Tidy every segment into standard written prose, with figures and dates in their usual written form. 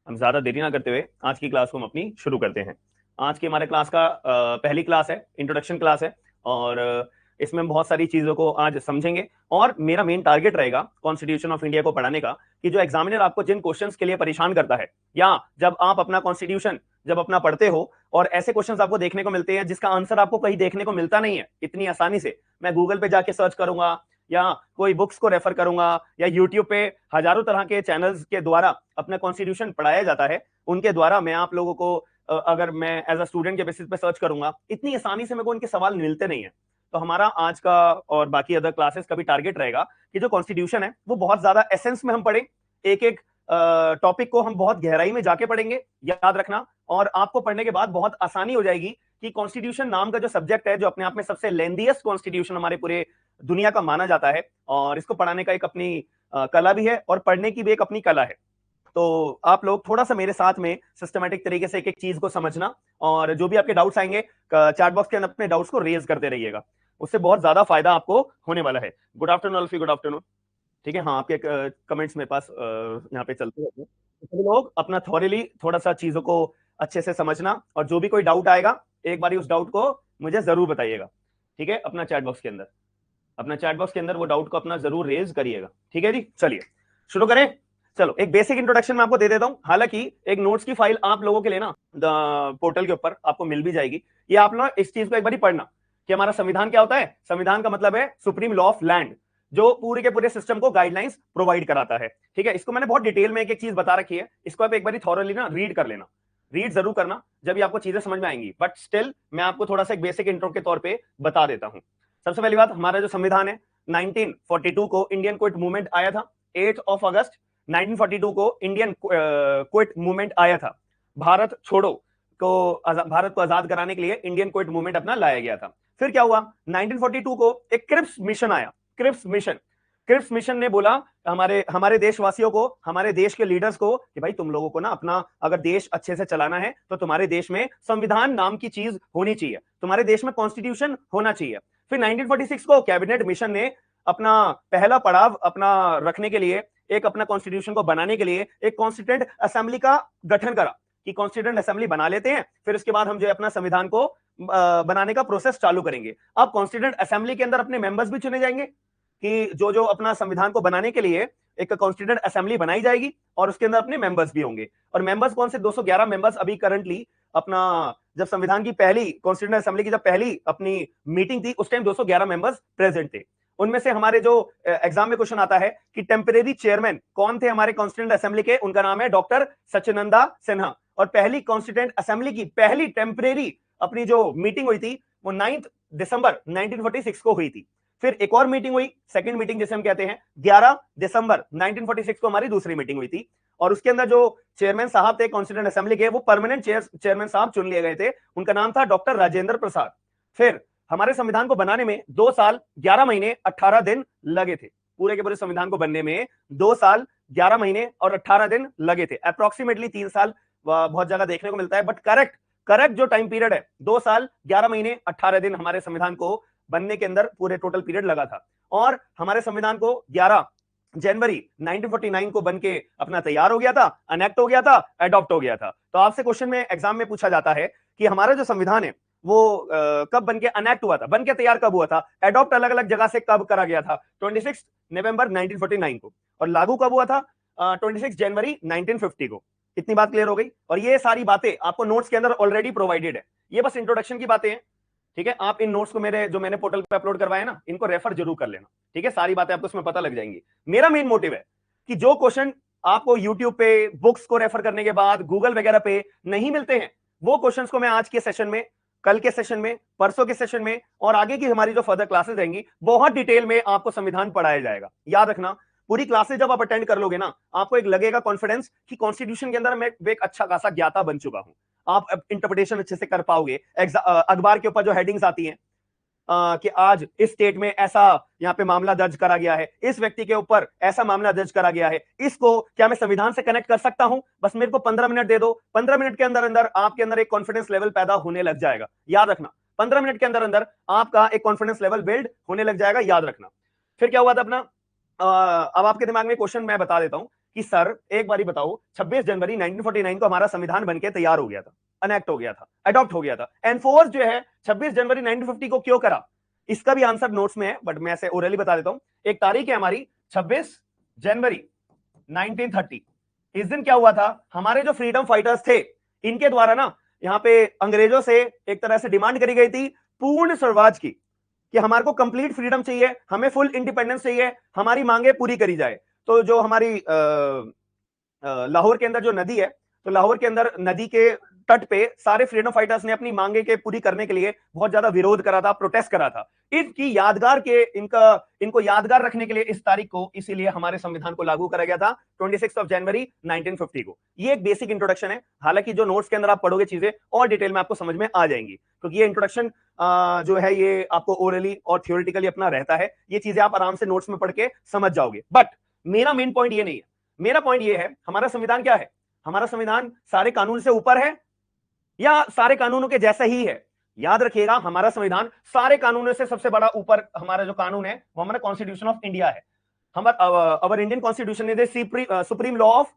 हम ज्यादा देरी ना करते हुए आज की क्लास को हम अपनी शुरू करते हैं। आज की हमारे क्लास का पहली क्लास है, इंट्रोडक्शन क्लास है। और इसमें हम बहुत सारी चीजों को आज समझेंगे। और मेरा मेन टारगेट रहेगा कॉन्स्टिट्यूशन ऑफ इंडिया को पढ़ाने का, कि जो एग्जामिनर आपको जिन क्वेश्चंस के लिए परेशान करता है, या जब आप अपना कॉन्स्टिट्यूशन जब अपना पढ़ते हो और ऐसे क्वेश्चंस आपको देखने को मिलते हैं जिसका आंसर आपको कहीं देखने को मिलता नहीं है इतनी आसानी से, मैं गूगल पे जाके सर्च करूंगा या कोई बुक्स को रेफर करूंगा या यूट्यूब पे हजारों तरह के चैनल्स के द्वारा अपना कॉन्स्टिट्यूशन पढ़ाया जाता है, उनके द्वारा मैं आप लोगों को अगर मैं एज अ स्टूडेंट के बेसिस पे सर्च करूंगा, इतनी आसानी से मेरे को उनके सवाल मिलते नहीं है। तो हमारा आज का और बाकी अदर क्लासेस का भी टारगेट रहेगा कि जो कॉन्स्टिट्यूशन है वो बहुत ज्यादा एसेंस में हम पढ़ें, एक एक टॉपिक को हम बहुत गहराई में जाके पढ़ेंगे, याद रखना। और आपको पढ़ने के बाद बहुत आसानी हो जाएगी कि कॉन्स्टिट्यूशन नाम का जो सब्जेक्ट है, जो अपने आप में सबसे लेंथीएस्ट कॉन्स्टिट्यूशन हमारे पूरे दुनिया का माना जाता है, और इसको पढ़ाने का एक अपनी कला भी है और पढ़ने की भी एक अपनी कला है। तो आप लोग थोड़ा सा मेरे साथ में सिस्टमेटिक तरीके से एक एक चीज को समझना, और जो भी आपके डाउट्स आएंगे चैट बॉक्स के अंदर अपने डाउट्स को रेज करते रहिएगा, उससे बहुत ज्यादा फायदा आपको होने वाला है। Good afternoon अल्फी, good afternoon. ठीक है, हाँ, आपके कमेंट्स मेरे पास यहाँ पे चलते रहते हैं। तो सभी लोग अपना थॉरली थोड़ा सा चीजों को अच्छे से समझना, और जो भी कोई डाउट आएगा एक बार उस डाउट को मुझे जरूर बताइएगा। ठीक है, अपना चैट बॉक्स के अंदर, अपना चैट बॉक्स के अंदर वो डाउट को अपना जरूर रेज करिएगा। ठीक है जी, चलिए शुरू करें। चलो, एक बेसिक इंट्रोडक्शन मैं आपको दे देता हूं। हालांकि एक नोट्स की फाइल आप लोगों के लिए ना पोर्टल के ऊपर आपको मिल भी जाएगी। ये आप लोग इस चीज को एक बार ही पढ़ना कि हमारा संविधान क्या होता है। संविधान का मतलब है सुप्रीम लॉ ऑफ लैंड, जो पूरे के पूरे सिस्टम को गाइडलाइंस प्रोवाइड कराता है। ठीक है, इसको मैंने बहुत डिटेल में एक एक चीज बता रखी है, इसको आप एक बार थॉरली ना रीड कर लेना, रीड जरूर करना, जब भी आपको चीजें समझ में आएंगी। बट स्टिल मैं आपको थोड़ा सा एक बेसिक इंट्रो के तौर पे बता देता हूं। सबसे पहली बात, हमारा जो संविधान है 1942 को इंडियन क्विट मूवमेंट आया था। 8 अगस्त 1942 को इंडियन क्विट मूवमेंट आया था। भारत छोड़ो को, भारत को आजाद कराने के लिए इंडियन क्विट मूवमेंट अपना लाया गया था। फिर क्या हुआ, 1942 को एक क्रिप्स मिशन आया। क्रिप्स मिशन, क्रिप्स मिशन ने बोला हमारे हमारे देशवासियों को, हमारे देश के लीडर्स को, कि भाई तुम लोगों को ना अपना अगर देश अच्छे से चलाना है तो तुम्हारे देश में संविधान नाम की चीज होनी चाहिए, तुम्हारे देश में कॉन्स्टिट्यूशन होना चाहिए। फिर 1946 को कैबिनेट मिशन ने अपना पहला पड़ाव अपना रखने के लिए, एक अपना कॉन्स्टिट्यूशन को बनाने के लिए एक कॉन्स्टिट्यूंट असेंबली का गठन करा, कि कॉन्स्टिट्यूंट असेंबली बना लेते हैं, फिर उसके बाद हम जो है अपना संविधान को बनाने का प्रोसेस चालू करेंगे। अब कॉन्स्टिट्यूंट असेंबली के अंदर अपने मेंबर्स भी चुने जाएंगे, कि जो जो अपना संविधान को बनाने के लिए एक कॉन्स्टिट्यूंट असेंबली बनाई जाएगी, और उसके अंदर अपने मेंबर्स भी होंगे। और मेंबर्स कौन से, 211 मेंबर्स अभी करंटली अपना, जब संविधान की पहली कॉन्स्टिट्यूंट असेंबली की जब पहली अपनी मीटिंग थी उस टाइम 211 मेंबर्स प्रेजेंट थे। उनमें से हमारे जो एग्जाम में क्वेश्चन आता है कि टेम्परेरी चेयरमैन कौन थे हमारे कॉन्स्टिट्यूंट असेंबली के, उनका नाम है डॉक्टर सचिनंदा सिन्हा। और पहली कॉन्स्टिट्यूंट असेंबली की पहली टेम्परेरी अपनी जो मीटिंग हुई थी वो 9 दिसंबर 1946 को हुई थी। फिर एक और मीटिंग हुई, सेकंड मीटिंग जिसे हम कहते हैं, 11 दिसंबर 1946 को हमारी दूसरी मीटिंग हुई थी। और उसके अंदर जो चेयरमैन साहब थे कॉन्स्टिट्यूंट असेंबली के, वो परमानेंट चेयरमैन साहब चुन लिए गए थे, उनका नाम था डॉक्टर राजेंद्र प्रसाद। फिर हमारे संविधान को बनाने में 2 साल 11 महीने 18 दिन लगे थे। पूरे के पूरे संविधान को बनने में 2 साल 11 महीने और 18 दिन लगे थे। अप्रोक्सीमेटली 3 साल बहुत जगह देखने को मिलता है, बट करेक्ट करेक्ट जो टाइम पीरियड है 2 साल 11 महीने 18 दिन हमारे संविधान को बनने के अंदर पूरे टोटल पीरियड लगा था। और हमारे संविधान को 11 जनवरी 1949 को बनके अपना तैयार हो गया था, अनेक्ट हो गया था, अडॉप्ट हो गया था। तो आपसे क्वेश्चन में एग्जाम में पूछा जाता है कि हमारा जो संविधान है वो कब बनके अनेक्ट हुआ था, बनके तैयार कब हुआ था, अडॉप्ट अलग अलग जगह से कब करा गया था, 26 नवंबर 1949 को, और लागू कब हुआ था, 26 जनवरी 1950 को। इतनी बात क्लियर हो गई। और ये सारी बातें आपको नोट्स के अंदर ऑलरेडी प्रोवाइडेड है, ये बस इंट्रोडक्शन की बातें हैं। ठीक है, आप इन नोट्स को मेरे जो मैंने पोर्टल पे अपलोड करवाए ना, इनको रेफर जरूर कर लेना। ठीक है, सारी बातें आपको इसमें पता लग जाएंगी। मेरा मेन मोटिव है कि जो क्वेश्चन आपको यूट्यूब पे बुक्स को रेफर करने के बाद गूगल वगैरह पे नहीं मिलते हैं, वो क्वेश्चंस को मैं आज के सेशन में, कल के सेशन में, परसों के सेशन में और आगे की हमारी जो फर्दर क्लासेस रहेंगी बहुत डिटेल में आपको संविधान पढ़ाया जाएगा। याद रखना, पूरी क्लासेस जब आप अटेंड कर लोगे ना, आपको एक लगेगा कॉन्फिडेंस कि कॉन्स्टिट्यूशन के अंदर मैं एक अच्छा खासा ज्ञाता बन चुका हूं। आप इंटरप्रिटेशन अच्छे से कर पाओगे। अखबार के ऊपर जो हेडिंग्स आती हैं कि आज इस स्टेट में ऐसा यहाँ पे मामला दर्ज करा गया है, इस व्यक्ति के ऊपर ऐसा मामला दर्ज करा गया है, इसको क्या मैं संविधान से कनेक्ट कर सकता हूं, बस मेरे को 15 मिनट दे दो। 15 मिनट के अंदर अंदर आपके अंदर एक कॉन्फिडेंस लेवल पैदा होने लग जाएगा। याद रखना, 15 मिनट के अंदर अंदर आपका एक कॉन्फिडेंस लेवल बिल्ड होने लग जाएगा। याद रखना। फिर क्या हुआ था अपना, अब आपके दिमाग में क्वेश्चन मैं बता देता हूं कि सर एक बारी बताओ 26 जनवरी 1949 को हमारा संविधान बनके तैयार हो गया था, अनेक्ट हो गया था, अडॉप्ट हो गया था, एनफोर्स जो है 26 जनवरी 1950 को क्यों करा? इसका भी आंसर नोट्स में है, बट मैं ऐसे ओरली बता देता हूं। एक तारीख है हमारी 26 जनवरी 1930। इस दिन क्या हुआ था, हमारे जो फ्रीडम फाइटर्स थे इनके द्वारा ना यहाँ पे अंग्रेजों से एक तरह से डिमांड करी गई थी पूर्ण स्वराज की, कि हमारे को कंप्लीट फ्रीडम चाहिए, हमें फुल इंडिपेंडेंस चाहिए, हमारी मांगे पूरी करी जाए। तो जो हमारी लाहौर के अंदर जो नदी है, तो लाहौर के अंदर नदी के तट पे सारे फ्रीडम फाइटर्स ने अपनी मांगे के पूरी करने के लिए बहुत ज्यादा विरोध करा था, प्रोटेस्ट करा था। इनकी यादगार के इनको यादगार रखने के लिए इस तारीख को इसीलिए हमारे संविधान को लागू करा गया था 26 जनवरी 1950 को। ये एक बेसिक इंट्रोडक्शन है, हालांकि जो नोट्स के अंदर आप पढ़ोगे चीजें और डिटेल में आपको समझ में आ जाएंगी, क्योंकि ये इंट्रोडक्शन जो है ये आपको ओरली और थियोरिटिकली अपना रहता है, ये चीजें आप आराम से नोट्स में पढ़ के समझ जाओगे। बट मेरा मेन पॉइंट ये नहीं है, मेरा पॉइंट ये है हमारा संविधान क्या है, हमारा संविधान सारे कानून से ऊपर है या सारे कानूनों के जैसा ही है? याद रखिएगा, हमारा संविधान सारे कानूनों से सबसे बड़ा ऊपर हमारा जो कानून है वो हमारा कॉन्स्टिट्यूशन ऑफ इंडिया है। Our Indian constitution is supreme law of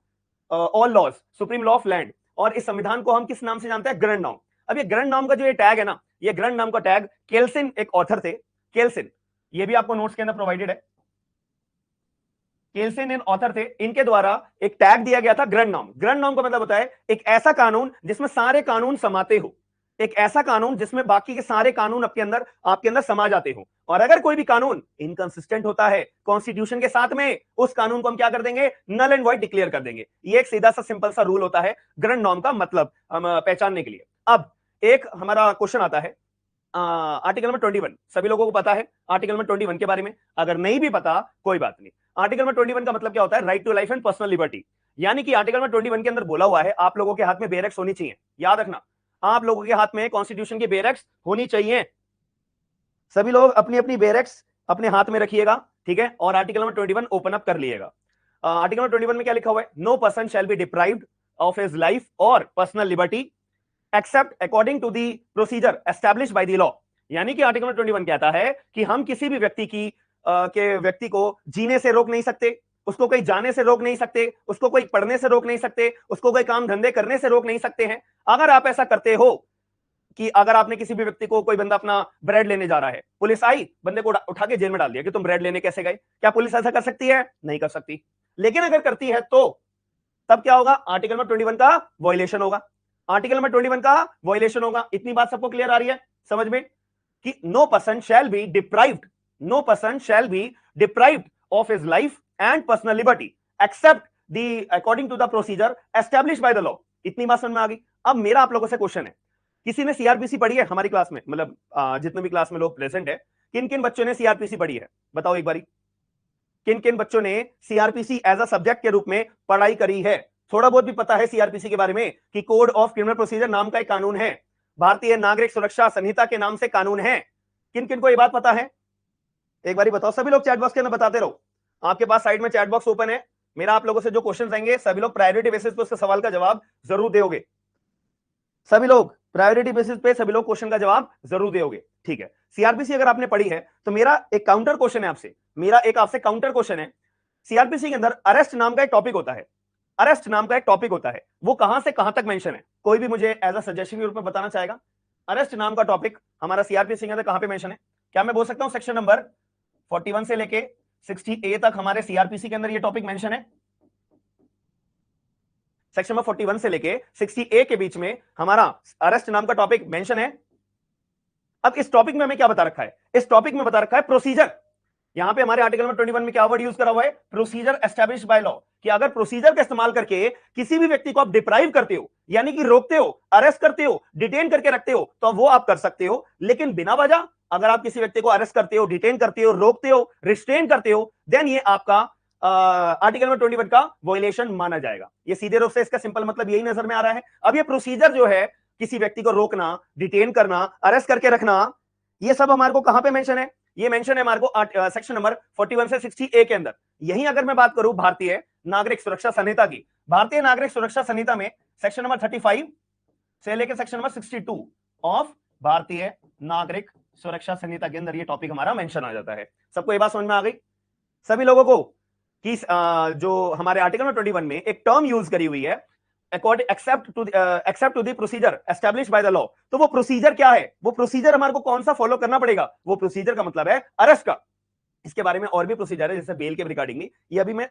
all laws, supreme law of land. और इस संविधान को हम किस नाम से जानते हैं? ग्रैंड नाम। अब ये ग्रैंड नाम का जो ये टैग है ना, ये ग्रैंड नाम का टैग केल्सिन एक ऑथर थे, केल्सिन, ये भी आपको नोट्स के अंदर प्रोवाइडेड है। केल्सिन इन ऑथर थे, इनके द्वारा एक टैग दिया गया था ग्रैंड नाम। ग्रैंड नाम का मतलब होता है एक ऐसा कानून जिसमें सारे कानून समाते हो, एक ऐसा कानून जिसमें बाकी के सारे कानून आपके अंदर समा जाते हो। और अगर कोई भी कानून इनकंसिस्टेंट होता है कॉन्स्टिट्यूशन के साथ में, उस कानून को हम क्या कर देंगे? नल एंड वॉइड डिक्लेयर कर देंगे। ये एक सीधा सा सिंपल सा रूल होता है ग्रैंड नॉर्म का मतलब हम पहचानने के लिए। अब एक हमारा क्वेश्चन आता है आर्टिकल नंबर 21, सभी लोगों को पता है आर्टिकल नंबर 21 के बारे में, अगर नहीं भी पता कोई बात नहीं। आर्टिकल नंबर 21 का मतलब क्या होता है? Right to life and personal liberty. यानी कि आर्टिकल नंबर 21 के अंदर बोला हुआ है आप लोगों के हाथ में बेरेक्स होनी चाहिए। याद रखना, आप लोगों के हाथ में कॉन्स्टिट्यूशन की बेरेक्स होनी चाहिए। सभी लोग अपनी अपनी बेरेक्स अपने हाथ में रखिएगा, ठीक है? और आर्टिकल नंबर 21 ओपन अप कर लिएगा। आर्टिकल नंबर 21 में क्या लिखा हुआ है? No person shall be deprived of his life और personal liberty except according to the procedure establish by the law. यानी कि आर्टिकल 21 कहता है कि हम किसी भी व्यक्ति को जीने से रोक नहीं सकते, उसको कोई जाने से रोक नहीं सकते, उसको कोई पढ़ने से रोक नहीं सकते, उसको कोई काम धंधे करने से रोक नहीं सकते हैं। अगर आप ऐसा करते हो कि अगर आपने किसी भी व्यक्ति को, कोई बंदा अपना ब्रेड लेने जा रहा है, पुलिस आई, बंदे को उठा के जेल में डाल दिया कि तुम ब्रेड लेने कैसे गए, क्या पुलिस ऐसा कर सकती है? नहीं कर सकती। लेकिन अगर करती है तो तब क्या होगा? आर्टिकल नंबर 21 का वायलेशन होगा, आर्टिकल नंबर 21 का वायलेशन होगा। इतनी बात सबको क्लियर आ रही है समझ में कि no person shall be deprived, no person shall be deprived of his life and personal liberty except the according to the procedure establish by the law. इतनी बात समझ में आ गई? अब मेरा आप लोगों से क्वेश्चन है, किसी ने सीआरपीसी पढ़ी है हमारी क्लास में? मतलब जितने भी क्लास में लोग प्रेजेंट है, किन किन बच्चों ने सीआरपीसी पढ़ी है? बताओ एक बारी, किन किन बच्चों ने सीआरपीसी एज अ सब्जेक्ट के रूप में पढ़ाई करी है? थोड़ा बहुत भी पता है सीआरपीसी के बारे में कि कोड ऑफ क्रिमिनल प्रोसीजर नाम का एक कानून है, भारतीय नागरिक सुरक्षा संहिता के नाम से कानून है। किन किन को ये बात पता है? एक बारी बताओ। सभी लोग चैट बॉक्स के अंदर बताते रहो, आपके पास साइड में चैट बॉक्स ओपन है। मेरा आप लोगों से जो क्वेश्चन आएंगे सभी लोग प्रायोरिटी बेसिस पे उसके सवाल का जवाब जरूर दोगे। सभी लोग प्रायोरिटी बेसिस पे सभी लोग क्वेश्चन का जवाब जरूर दोगे, ठीक है? सीआरपीसी अगर आपने पढ़ी है तो मेरा एक काउंटर क्वेश्चन है आपसे, मेरा एक आपसे काउंटर क्वेश्चन है। सीआरपीसी के अंदर अरेस्ट नाम का एक टॉपिक होता है, अरेस्ट नाम का एक टॉपिक होता है, वो कहां से कहां तक मेंशन है? कोई भी मुझे एज अ सजेशन के रूप में बताना चाहेगा? अरेस्ट नाम का टॉपिक हमारा सीआरपीसी के अंदर कहां पे मेंशन है? क्या मैं बोल सकता हूं सेक्शन नंबर 41 से लेके 60A तक हमारे सीआरपीसी के अंदर ये टॉपिक मेंशन है? सेक्शन नंबर 41 से लेके 60A के बीच में हमारा अरेस्ट नाम का टॉपिक मेंशन है। अब इस टॉपिक में हमें क्या बता रखा है? इस टॉपिक में बता रखा है प्रोसीजर। यहां पे हमारे आर्टिकल नंबर 21 में क्या वर्ड यूज करा हुआ है? Procedure establish by law. कि अगर प्रोसीजर का इस्तेमाल करके किसी भी व्यक्ति को आप डिप्राइव करते हो, यानी कि रोकते हो, अरेस्ट करते हो, डिटेन करके रखते हो, तो वो आप कर सकते हो। लेकिन बिना वजह अगर आप किसी व्यक्ति को अरेस्ट करते हो, डिटेन करते हो, रोकते हो, रिस्ट्रेन करते हो, देन ये आपका आर्टिकल नंबर 21 का वायलेशन माना जाएगा। ये सीधे रूप से इसका सिंपल मतलब यही नजर में आ रहा है। अब ये प्रोसीजर जो है, किसी व्यक्ति को रोकना, डिटेन करना, अरेस्ट करके रखना, ये सब हमारे को कहां पे मेंशन है? ये मेंशन है हमारे को सेक्शन नंबर 41 से 60A के अंदर। यही अगर मैं बात करूं भारतीय नागरिक सुरक्षा संहिता की, भारतीय नागरिक सुरक्षा संहिता में सेक्शन नंबर 35 से लेकर सेक्शन नंबर 62 ऑफ भारतीय नागरिक सुरक्षा संहिता के अंदर ये टॉपिक हमारा मेंशन आ जाता है। सबको ये बात समझ में आ गई? सभी लोगों को कि जो हमारे आर्टिकल नंबर 21 में एक टर्म यूज करी हुई है, according except to the procedure establish by the law. तो वो प्रोसीजर क्या है, वो प्रोसीजर हमारे को कौन सा फॉलो करना पड़ेगा, वो प्रोसीजर का मतलब है अरेस्ट का। इसके बारे में और भी प्रोसीजर है जैसे बेल के रिगार्डिंग, ये अभी मैं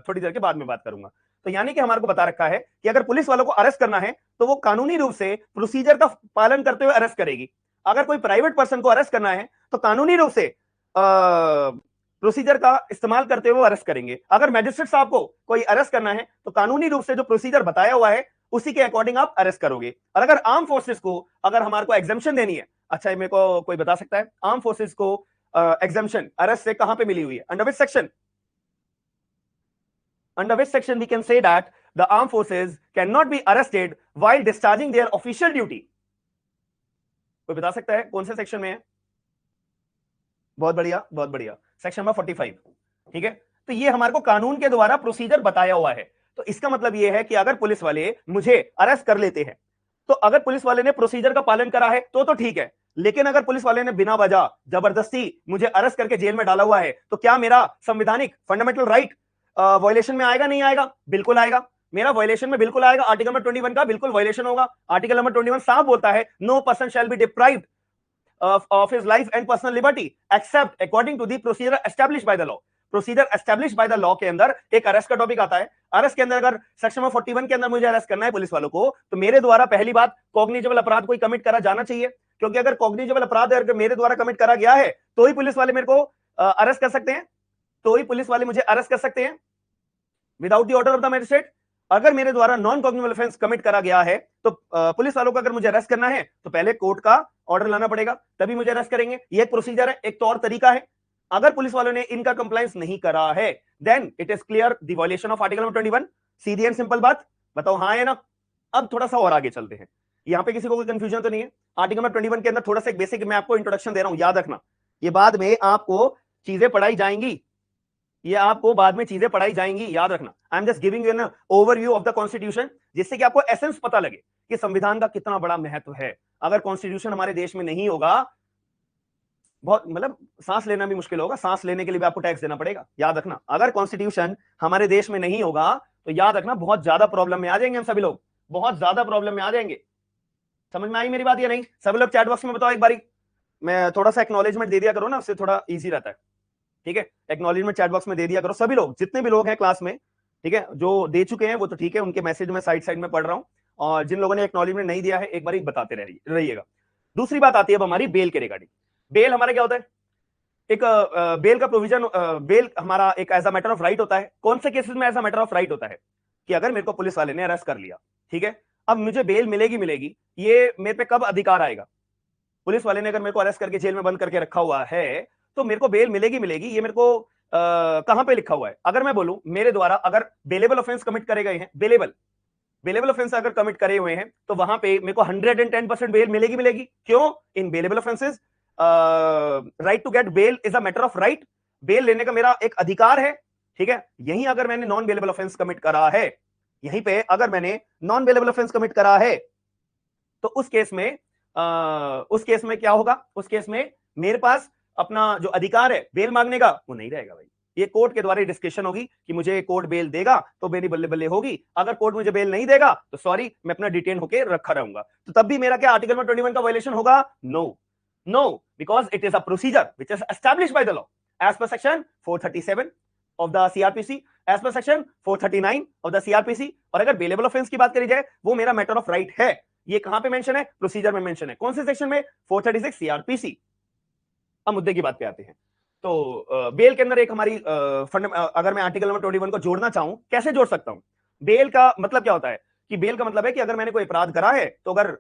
थोड़ी देर के बाद में बात करूंगा। तो यानी कि हमारे को बता रखा है कि अगर पुलिस वालों को अरेस्ट करना है तो वो कानूनी रूप से प्रोसीजर का पालन करते हुए अरेस्ट करेगी। अगर कोई प्राइवेट पर्सन को अरेस्ट करना है तो कानूनी रूप से प्रोसीजर का इस्तेमाल करते हुए अरेस्ट करेंगे। अगर मैजिस्ट्रेट साहब को कोई अरेस्ट करना है तो कानूनी रूप से जो प्रोसीजर बताया हुआ है उसी के अकॉर्डिंग आप अरेस्ट करोगे। और अगर आर्म फोर्सेस को अगर हमारे को एग्जेम्पशन देनी है, अच्छा मेरे को कोई बता सकता है आर्म फोर्सेस को एग्जेम्पशन अरेस्ट से कहां पे मिली हुई है, under which section? Under which section we can say that the armed forces cannot be arrested while discharging their official duty? कोई बता सकता है कौन से सेक्शन में है? बहुत बढ़िया, बहुत बढ़िया, सेक्शन नंबर 45। ठीक है, तो ये हमारे को कानून के द्वारा प्रोसीजर बताया हुआ है। तो इसका मतलब ये है कि अगर पुलिस वाले मुझे अरेस्ट कर लेते हैं तो अगर पुलिस वाले ने प्रोसीजर का पालन करा है तो ठीक है, लेकिन अगर पुलिस वाले ने बिना वजह जबरदस्ती मुझे अरेस्ट करके जेल में डाला हुआ है तो क्या मेरा संवैधानिक फंडामेंटल राइट वायलेशन में आएगा? नहीं आएगा, बिल्कुल आएगा। मेरा वायलेशन में बिल्कुल आएगा। आर्टिकल नंबर 21 का बिल्कुल वायलेशन होगा। आर्टिकल नंबर 21 साफ बोलता है no person shall be deprived of his life and personal liberty except according to the procedure established by the law। Procedure established by the law के अंदर एक अरेस्ट का टॉपिक आता है। अरेस्ट के अंदर अगर सेक्शन नंबर 41 के अंदर मुझे अरेस्ट करना है पुलिस वालों को तो मेरे द्वारा पहली बात कॉग्निजेबल अपराध कोई कमिट करा जाना चाहिए, क्योंकि अगर कॉग्निजेबल अपराध अगर मेरे द्वारा कमिट करा गया है तो ही पुलिस वाले मेरे को अरेस्ट कर सकते हैं, तो ही पुलिस वाले मुझे अरेस्ट कर सकते हैं without the order of the magistrate. अगर मेरे द्वारा नॉन कॉग्निजेबल ऑफेंस कमिट करा गया है तो पुलिस वालों को अगर मुझे अरेस्ट करना है तो पहले कोर्ट का ऑर्डर लाना पड़ेगा, तभी मुझे अरेस्ट करेंगे। ये एक प्रोसीजर है, एक तौर तरीका है। अगर पुलिस वालों ने इनका कंप्लायंस नहीं करा है then it is clear the violation of article number 21। सीधी एंड सिंपल बात, बताओ हाँ है ना? अब थोड़ा सा और आगे चलते हैं, यहां पे किसी को कोई कंफ्यूजन तो नहीं है? आर्टिकल नंबर 21 के अंदर थोड़ा सा एक बेसिक मैं आपको इंट्रोडक्शन दे रहा हूं, याद रखना। ये बाद में आपको चीजें पढ़ाई जाएंगी, ये आपको बाद में चीजें पढ़ाई जाएंगी, याद रखना। I am just giving you an overview of the constitution, जिससे कि आपको एसेंस पता लगे कि संविधान का कितना बड़ा महत्व है। अगर कॉन्स्टिट्यूशन हमारे देश में नहीं होगा, बहुत मतलब सांस लेना भी मुश्किल होगा, सांस लेने के लिए भी आपको टैक्स देना पड़ेगा। याद रखना, अगर कॉन्स्टिट्यूशन हमारे देश में नहीं होगा तो याद रखना बहुत ज्यादा प्रॉब्लम में आ जाएंगे हम सभी लोग, बहुत ज्यादा प्रॉब्लम में आ जाएंगे। समझ में आई मेरी बात या नहीं? सभी लोग चैट बॉक्स में बताओ एक बारी। मैं थोड़ा सा एक्नॉलेजमेंट दे दिया करो ना, उससे थोड़ा ईजी रहता है। ठीक है, एक्नॉलेजमेंट चैट बॉक्स में दे दिया करो सभी लोग, जितने भी लोग हैं क्लास में। ठीक है, जो दे चुके हैं वो तो ठीक है, उनके मैसेज में साइड साइड में पढ़ रहा हूं, और जिन लोगों ने एक्नॉलेजमेंट नहीं दिया है एक बार बताते रहिएगा। दूसरी बात आती है अब हमारी बेल के रिगार्डिंग। बेल हमारा क्या होता है? एक बेल का प्रोविजन, बेल हमारा एक as a matter of right होता है। कौन से केसेस में as a matter of right होता है? कि अगर मेरे को पुलिस वाले ने अरेस्ट कर लिया, ठीक है, अब मुझे बेल मिलेगी, ये मेरे पे कब अधिकार आएगा? पुलिस वाले ने अगर मेरे को अरेस्ट करके जेल में बंद करके रखा हुआ है तो मेरे को बेल मिलेगी, ये मेरे को कहां पे लिखा हुआ है? अगर मैं बोलूं मेरे द्वारा अगर बेलेबल ऑफेंस कमिट करे गए हैं, बेलेबल ऑफेंस अगर कमिट करे हुए हैं तो वहां पे मेरे को 110% बेल मिलेगी। क्यों? In bailable offences right to get bail is a matter of right. Bail लेने का मेरा एक अधिकार है। ठीक है, यहीं अगर मैंने नॉन बेलेबल ऑफेंस कमिट करा है, यहीं पे अगर मैंने नॉन बेलेबल ऑफेंस कमिट करा है तो उस केस में क्या होगा? उस केस में मेरे पास अपना जो अधिकार है बेल मांगने का वो नहीं रहेगा भाई। ये कोर्ट के द्वारा डिस्कशन होगी कि मुझे कोर्ट बेल देगा तो मेरी बल्ले बल्ले होगी, अगर कोर्ट मुझे बेल नहीं देगा तो सॉरी, मैं अपना डिटेन होकर रखा रहूंगा। तो तब भी मेरा क्या आर्टिकल नंबर 21 का वायलेशन होगा? No, because it is a procedure which is established by the law as per section 437 of the CrPC, as per section 439 of the CrPC. और अगर बेलेबल ऑफेंस की बात करी जाए वो मेरा मैटर ऑफ राइट है। ये कहां पे मेंशन है? प्रोसीजर में मेंशन है। कौन से सेक्शन में? 436 सीआरपीसी। अब मुद्दे की बात पे आते हैं। तो बेल के अंदर एक हमारी अगर मैं आर्टिकल नंबर 21 को जोड़ना चाहूं, कैसे जोड़ सकता हूं? बेल का मतलब क्या होता है? कि बेल का मतलब है कि अगर मैंने कोई अपराध करा है तो अगर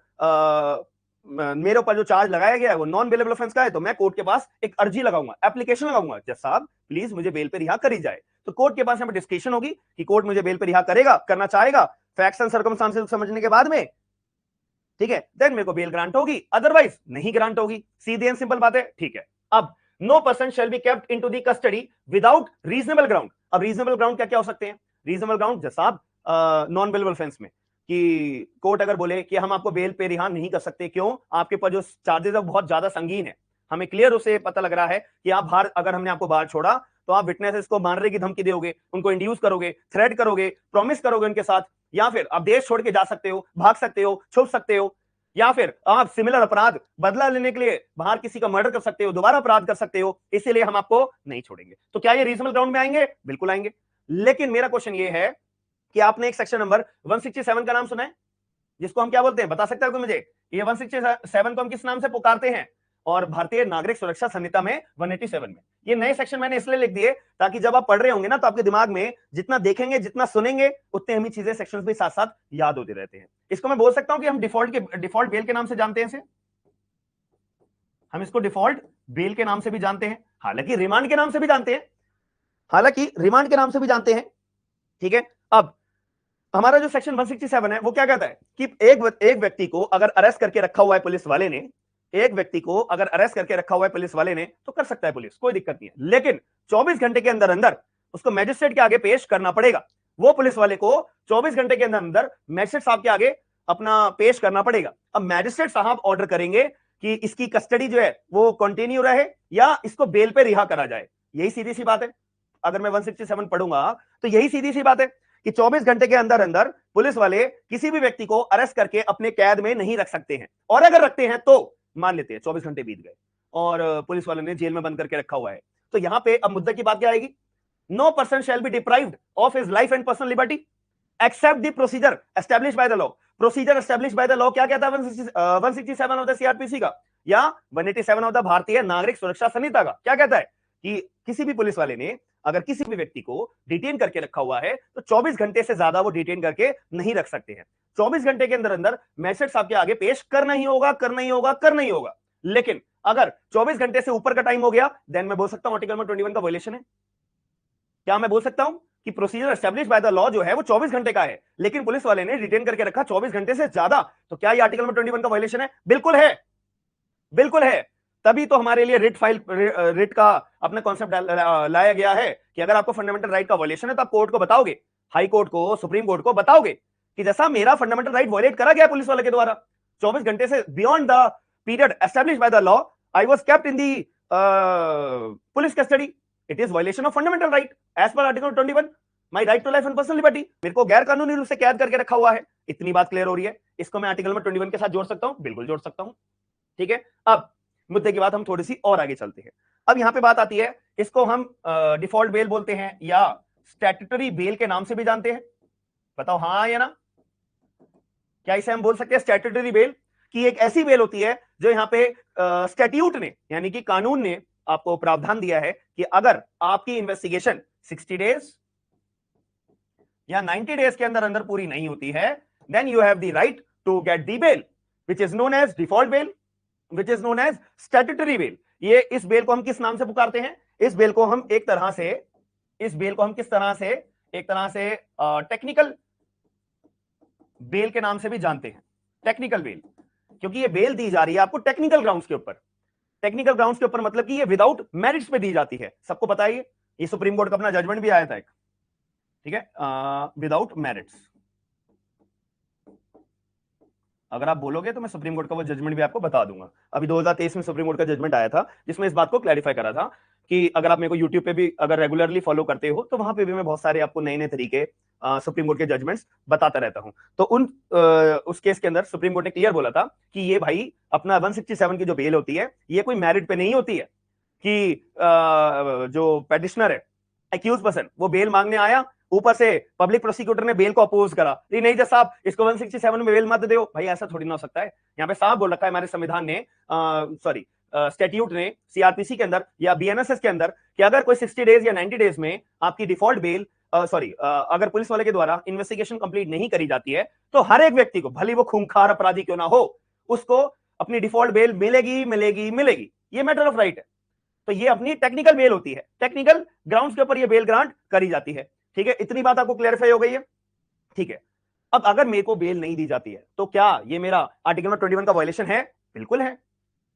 मेरे ऊपर जो चार्ज लगाया गया है वो नॉन बेलेबल ऑफेंस का है तो मैं कोर्ट के पास एक अर्जी लगाऊंगा, एप्लीकेशन लगाऊंगा, जज साहब प्लीज मुझे बेल पे रिहा करी जाए। तो कोर्ट के पास यहाँ पे डिस्कशन होगी कि कोर्ट मुझे बेल पे रिहा करना चाहेगा फैक्ट्स एंड सर्कमस्टांसेस समझने के बाद में। ठीक है, देन मेरे को बेल ग्रांट होगी, अदरवाइज नहीं ग्रांट होगी। सीधी एंड सिंपल बात है। ठीक है, अब no person shall be kept into the custody without reasonable ground. अब रीजनेबल ग्राउंड क्या क्या हो सकते हैं? रीजनेबल ग्राउंड जज साहब नॉन बेलेबल ऑफेंस में कि कोर्ट अगर बोले कि हम आपको बेल पे रिहा नहीं कर सकते, क्यों? आपके ऊपर जो चार्जेस है बहुत ज्यादा संगीन है, हमें क्लियर उसे पता लग रहा है कि आप बाहर, अगर हमने आपको बाहर छोड़ा तो आप विटनेसेस को मारने की धमकी दोगे, उनको इंड्यूस करोगे, थ्रेट करोगे, प्रॉमिस करोगे उनके साथ, या फिर आप देश छोड़ के जा सकते हो, भाग सकते हो, छुप सकते हो, या फिर आप सिमिलर अपराध बदला लेने के लिए बाहर किसी का मर्डर कर सकते हो, दोबारा अपराध कर सकते हो, इसीलिए हम आपको नहीं छोड़ेंगे। तो क्या ये रीजनेबल ग्राउंड में आएंगे? बिल्कुल आएंगे। लेकिन मेरा क्वेश्चन ये है कि आपने एक सेक्शन नंबर 167 का नाम सुना है, जिसको हम क्या बोलते हैं, बता सकते हो मुझे? ये 167 को हम किस नाम से पुकारते हैं? और भारतीय नागरिक सुरक्षा संहिता में 187 में। ये नए सेक्शन मैंने इसलिए लिख दिए ताकि जब आप पढ़ रहे होंगे ना, तो आपके दिमाग में जितना देखेंगे, जितना सुनेंगे, उतने हम चीजें, सेक्शंस भी साथ साथ याद होते रहते हैं। इसको मैं बोल सकता हूं कि हम डिफॉल्ट बेल के नाम से जानते हैं इसे, हम इसको डिफॉल्ट बेल के नाम से भी जानते हैं, हालांकि रिमांड के नाम से भी जानते हैं, हालांकि रिमांड के नाम से भी जानते हैं। ठीक है, अब हमारा जो सेक्शन 167 है वो क्या कहता है कि एक व्यक्ति को अगर अरेस्ट करके रखा हुआ है पुलिस वाले ने, एक व्यक्ति को अगर अरेस्ट करके रखा हुआ है पुलिस वाले ने, तो कर सकता है पुलिस, कोई दिक्कत नहीं है। लेकिन 24 घंटे के अंदर अंदर उसको मैजिस्ट्रेट के आगे पेश करना पड़ेगा। वो पुलिस वाले को 24 घंटे के अंदर अंदर मैजिस्ट्रेट साहब के आगे अपना पेश करना पड़ेगा। अब मैजिस्ट्रेट साहब ऑर्डर करेंगे कि इसकी कस्टडी जो है वो कंटिन्यू रहे या इसको बेल पे रिहा करा जाए। यही सीधी सी बात है। अगर मैं 167 पढ़ूंगा तो यही सीधी सी बात है कि 24 घंटे के अंदर अंदर पुलिस वाले किसी भी व्यक्ति को अरेस्ट करके अपने कैद में नहीं रख सकते हैं, और अगर रखते हैं तो मान लेते हैं 24 घंटे बीत गए और पुलिस वाले ने जेल में बंद करके रखा हुआ है, तो यहां पे अब मुद्दे की बात क्या आएगी? No person shall be deprived of his life and personal liberty except the procedure establish by the law. Procedure establish by the law क्या कहता है 167 ऑफ द सीआरपीसी का या 187 ऑफ द भारतीय नागरिक सुरक्षा संहिता का? क्या कहता है कि किसी भी पुलिस वाले ने अगर किसी भी व्यक्ति को डिटेन करके रखा हुआ है तो 24 घंटे से ज्यादा वो डिटेन करके नहीं रख सकते हैं। 24 घंटे के अंदर अंदर मैजिस्ट्रेट साहब के आगे पेश करना ही होगा, करना ही होगा, करना ही होगा। लेकिन अगर 24 घंटे से ऊपर का टाइम हो गया, देन मैं बोल सकता हूं आर्टिकल 21 का वायलेशन है। क्या मैं बोल सकता हूं कि procedure establish by the law जो है वो 24 घंटे का है, लेकिन पुलिस वाले ने डिटेन करके रखा 24 घंटे से ज्यादा, तो क्या ये आर्टिकल 21 का वायलेशन है? बिल्कुल है, बिल्कुल है। तभी तो हमारे लिए रिट का अपना कॉन्सेप्ट लाया गया है कि अगर आपको फंडामेंटल राइट का वायलेशन है तो आप कोर्ट को बताओगे, हाई कोर्ट को, सुप्रीम कोर्ट को बताओगे कि जैसा मेरा फंडामेंटल राइट वायलेट करा गया पुलिस वाले के द्वारा 24 घंटे से beyond the period established by the law, I was kept in the police custody, it is violation of fundamental right as per article 21, my right to life and personal liberty. मेरे को गैर कानूनी रूप से कैद करके रखा हुआ है, इतनी बात क्लियर हो रही है। इसको मैं आर्टिकल 21 के साथ जोड़ सकता हूं, बिल्कुल जोड़ सकता हूं। ठीक है, अब मुद्दे की बात हम थोड़ी सी और आगे चलते हैं। अब यहां पे बात आती है, इसको हम डिफॉल्ट बेल बोलते हैं या स्टैट्यूटरी बेल के नाम से भी जानते हैं। बताओ हाँ या ना? क्या इसे हम बोल सकते हैं स्टैट्यूटरी बेल? कि एक ऐसी बेल होती है जो यहां पे स्टैट्यूट ने यानी कि कानून ने आपको प्रावधान दिया है कि अगर आपकी इन्वेस्टिगेशन 60 डेज या 90 डेज के अंदर अंदर पूरी नहीं होती है, then you have the right to get the bail which is known as default bail, which is known as statutory bail. ये इस बेल को हम किस नाम से पुकारते हैं? इस बेल को हम एक तरह से, इस बेल को हम किस तरह से, एक तरह से टेक्निकल बेल के नाम से भी जानते हैं। टेक्निकल बेल, क्योंकि ये बेल दी जा रही है आपको टेक्निकल ग्राउंड्स के ऊपर। टेक्निकल ग्राउंड्स के ऊपर मतलब कि ये विदाउट मेरिट्स पे दी जाती है। सबको पता है ये सुप्रीम कोर्ट का अपना जजमेंट भी आया था एक, ठीक है, विदाउट मेरिट्स। अगर आप बोलोगे तो मैं सुप्रीम कोर्ट का वो जजमेंट भी आपको बता दूंगा। अभी 2023 में सुप्रीम कोर्ट का जजमेंट आया था जिसमें इस बात को क्लैरिफाई करा था कि अगर आप मेरे को यूट्यूब पे भी अगर रेगुलरली फॉलो करते हो तो वहां पे भी मैं बहुत सारे आपको नए नए तरीके सुप्रीम कोर्ट के जजमेंट्स बताता रहता हूं। तो उस केस के अंदर सुप्रीम कोर्ट ने क्लियर बोला था कि ये भाई अपना 167 की जो बेल होती है ये कोई मेरिट पे नहीं होती है कि जो पेटिशनर है, एक्यूज पर्सन, वो बेल मांगने आया, ऊपर से पब्लिक प्रोसिक्यूटर ने बेल को अपोज करा, नहीं जज साहब इसको 167 में बेल मत दो। भाई ऐसा थोड़ी ना हो सकता है। यहाँ पे साहब बोल रखा है हमारे संविधान ने, सॉरी स्टैट्यूट ने, सीआरपीसी के अंदर या बीएनएसएस के अंदर कि अगर कोई 60 डेज या 90 डेज में आपकी डिफॉल्ट बेल अगर पुलिस वाले के द्वारा इन्वेस्टिगेशन कंप्लीट नहीं करी जाती है तो हर एक व्यक्ति को, भले वो खूंखार अपराधी क्यों ना हो, उसको अपनी डिफॉल्ट बेल मिलेगी मिलेगी मिलेगी। ये मैटर ऑफ राइट है। तो ये अपनी टेक्निकल बेल होती है, टेक्निकल ग्राउंड्स के ऊपर ये बेल ग्रांट करी जाती है। ठीक है, इतनी बात आपको क्लैरिफाई हो गई है? ठीक है, अब अगर मेरे को बेल नहीं दी जाती है तो क्या ये मेरा आर्टिकल 21 का वायलेशन है? बिल्कुल है,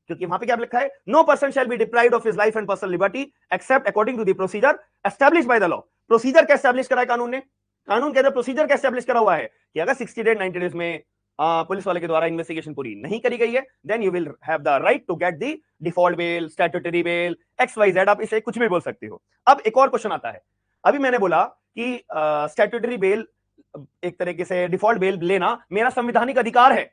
क्योंकि वहां पे क्या लिखा है? No person shall be deprived of his life and personal liberty except according to the procedure establish by the law. Procedure क्या एस्टैब्लिश करा है कानून ने? कानून के अंदर प्रोसीजर क्या एस्टैब्लिश करा हुआ है कि अगर 60 डेज 90 डेज में पुलिस वाले के द्वारा इन्वेस्टिगेशन पूरी नहीं करी गई है, then you will have the right to get the default bail, statutory bail, XYZ, आप इसे कुछ भी बोल सकते हो। अब एक और क्वेश्चन आता है, अभी मैंने बोला कि स्टैट्यूटरी बेल, एक तरीके से डिफॉल्ट बेल लेना मेरा संवैधानिक अधिकार है,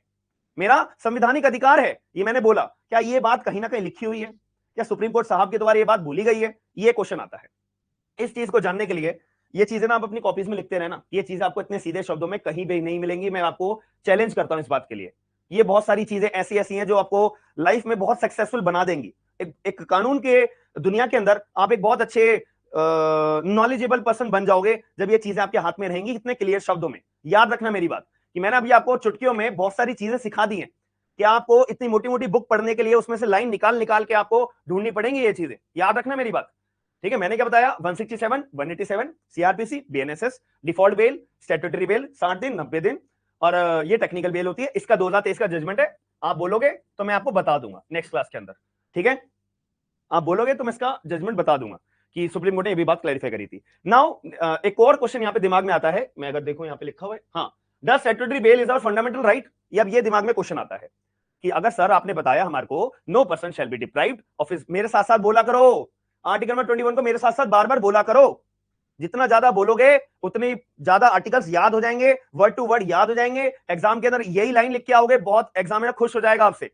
मेरा संवैधानिक अधिकार है, ये मैंने बोला। क्या ये बात कहीं ना कहीं लिखी हुई है? क्या सुप्रीम कोर्ट साहब के द्वारा ये बात बोली गई है? ये क्वेश्चन आता है। इस चीज को जानने के लिए ये चीजें ना आप अपनी कॉपीज में लिखते रहना, ये चीजें आपको इतने सीधे शब्दों में कहीं भी नहीं मिलेंगी, मैं आपको चैलेंज करता हूं इस बात के लिए। ये बहुत सारी चीजें ऐसी ऐसी हैं जो आपको लाइफ में बहुत सक्सेसफुल बना देंगी। एक कानून के दुनिया के अंदर आप एक बहुत अच्छे नॉलेजेबल पर्सन बन जाओगे जब ये चीजें आपके हाथ में रहेंगी इतने क्लियर शब्दों में। याद रखना मेरी बात कि मैंने अभी आपको चुटकियों में बहुत सारी चीजें सिखा दी हैं कि आपको इतनी मोटी मोटी बुक पढ़ने के लिए उसमें से लाइन निकाल निकाल के आपको ढूंढनी पड़ेंगी ये चीजें। याद रखना मेरी बात, ठीक है? मैंने क्या बताया? 167, 187, CrPC, BNSS, default bail, statutory bail 60 दिन, 90 दिन, और ये टेक्निकल बेल होती है। इसका 2023 का जजमेंट है, आप बोलोगे तो मैं आपको बता दूंगा नेक्स्ट क्लास के अंदर, ठीक है? आप बोलोगे तो मैं इसका जजमेंट बता दूंगा कि सुप्रीम कोर्ट ने ये भी बात क्लैरिफाई करी थी। नाउ एक और क्वेश्चन यहाँ पे दिमाग में आता है, मैं अगर देखो यहाँ पे लिखा हुआ है, हाँ, does statutory bail is our fundamental right? अब ये दिमाग में क्वेश्चन आता है कि अगर सर आपने बताया हमारे को no person shall be deprived of his, मेरे साथ साथ बोला करो, आर्टिकल नंबर 21 को मेरे साथ साथ बार बार बोला करो, जितना ज्यादा बोलोगे उतनी ज्यादा आर्टिकल्स याद हो जाएंगे, वर्ड टू वर्ड याद हो जाएंगे, एग्जाम के अंदर यही लाइन लिख के आओगे, बहुत एग्जामिनर खुश हो जाएगा आपसे।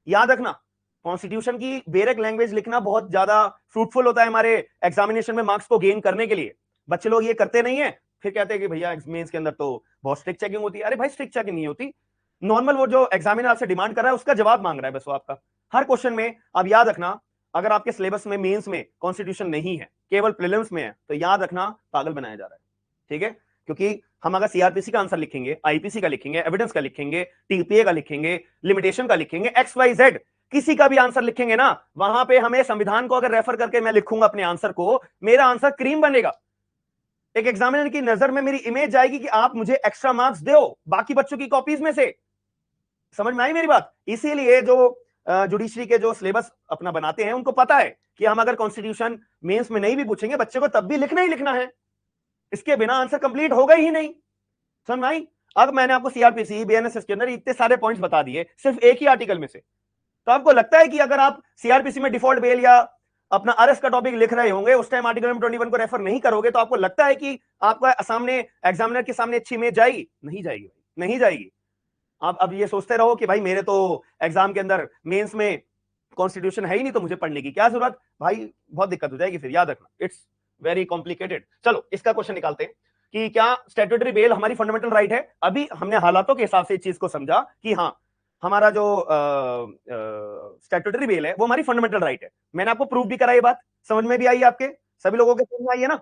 याद रखना, कॉन्स्टिट्यूशन की बेरक लैंग्वेज लिखना बहुत ज्यादा फ्रूटफुल होता है हमारे एग्जामिनेशन में मार्क्स को गेन करने के लिए। बच्चे लोग ये करते नहीं है, फिर कहते हैं कि भैया मेंस के अंदर तो बहुत स्ट्रिक्ट चेकिंग होती है। अरे भाई स्ट्रिक्ट चेकिंग नहीं होती, नॉर्मल वो जो एग्जामिनर आपसे डिमांड कर रहा है उसका जवाब मांग रहा है बस वो आपका, हर क्वेश्चन में। अब याद रखना, अगर आपके सिलेबस में मेंस में कॉन्स्टिट्यूशन नहीं है, केवल प्रीलिम्स में है, तो याद रखना पागल बनाया जा रहा है, ठीक है? क्योंकि हम अगर सीआरपीसी का आंसर लिखेंगे, आईपीसी का लिखेंगे, एविडेंस का लिखेंगे, टीपीए का लिखेंगे, लिमिटेशन का लिखेंगे, XYZ किसी का भी आंसर लिखेंगे ना, वहां पे हमें संविधान को अगर रेफर करके मैं लिखूंगा अपने आंसर को, मेरा आंसर क्रीम बनेगा। एक एग्जामिनर की नजर में मेरी इमेज जाएगी कि आप मुझे एक्स्ट्रा मार्क्स दो बाकी बच्चों की कॉपीज में से। समझ में आई मेरी बात? इसीलिए जो जुडिशरी के जो सिलेबस अपना बनाते हैं उनको पता है कि हम अगर कॉन्स्टिट्यूशन मेंस में नहीं भी पूछेंगे बच्चे को तब भी लिखना ही लिखना है, इसके बिना आंसर कंप्लीट होगा ही नहीं। समझ में आई? अब मैंने आपको सीआरपीसी, बीएनएसएस के अंदर इतने सारे पॉइंट्स बता दिए सिर्फ एक ही आर्टिकल में से। तो आपको लगता है कि अगर आप सीआरपीसी में डिफॉल्ट बेल या अपना आरएस का टॉपिक लिख रहे होंगे, उस टाइम आर्टिकल नंबर 21 को रेफर नहीं करोगे, तो आपको लगता है कि आपका सामने एग्जामिनर के सामने अच्छी इमेज जाएगी? नहीं जाएगी, नहीं जाएगी। आप अब ये सोचते रहो कि भाई मेरे तो एग्जाम के अंदर मेंस में कॉन्स्टिट्यूशन है ही नहीं तो मुझे पढ़ने की क्या जरूरत, भाई बहुत दिक्कत हो जाएगी फिर, याद रखना, इट्स वेरी कॉम्प्लिकेटेड। चलो इसका क्वेश्चन निकालते हैं कि क्या स्टैट्यूटरी बेल हमारी फंडामेंटल राइट है? अभी हमने हालातों के हिसाब से इस चीज को समझा कि हाँ, हमारा जो स्टैट्यूटरी बेल है वो हमारी फंडामेंटल राइट है। मैंने आपको प्रूव भी करा, ये बात समझ में भी आई, आपके सभी लोगों के समझ में आई है ना?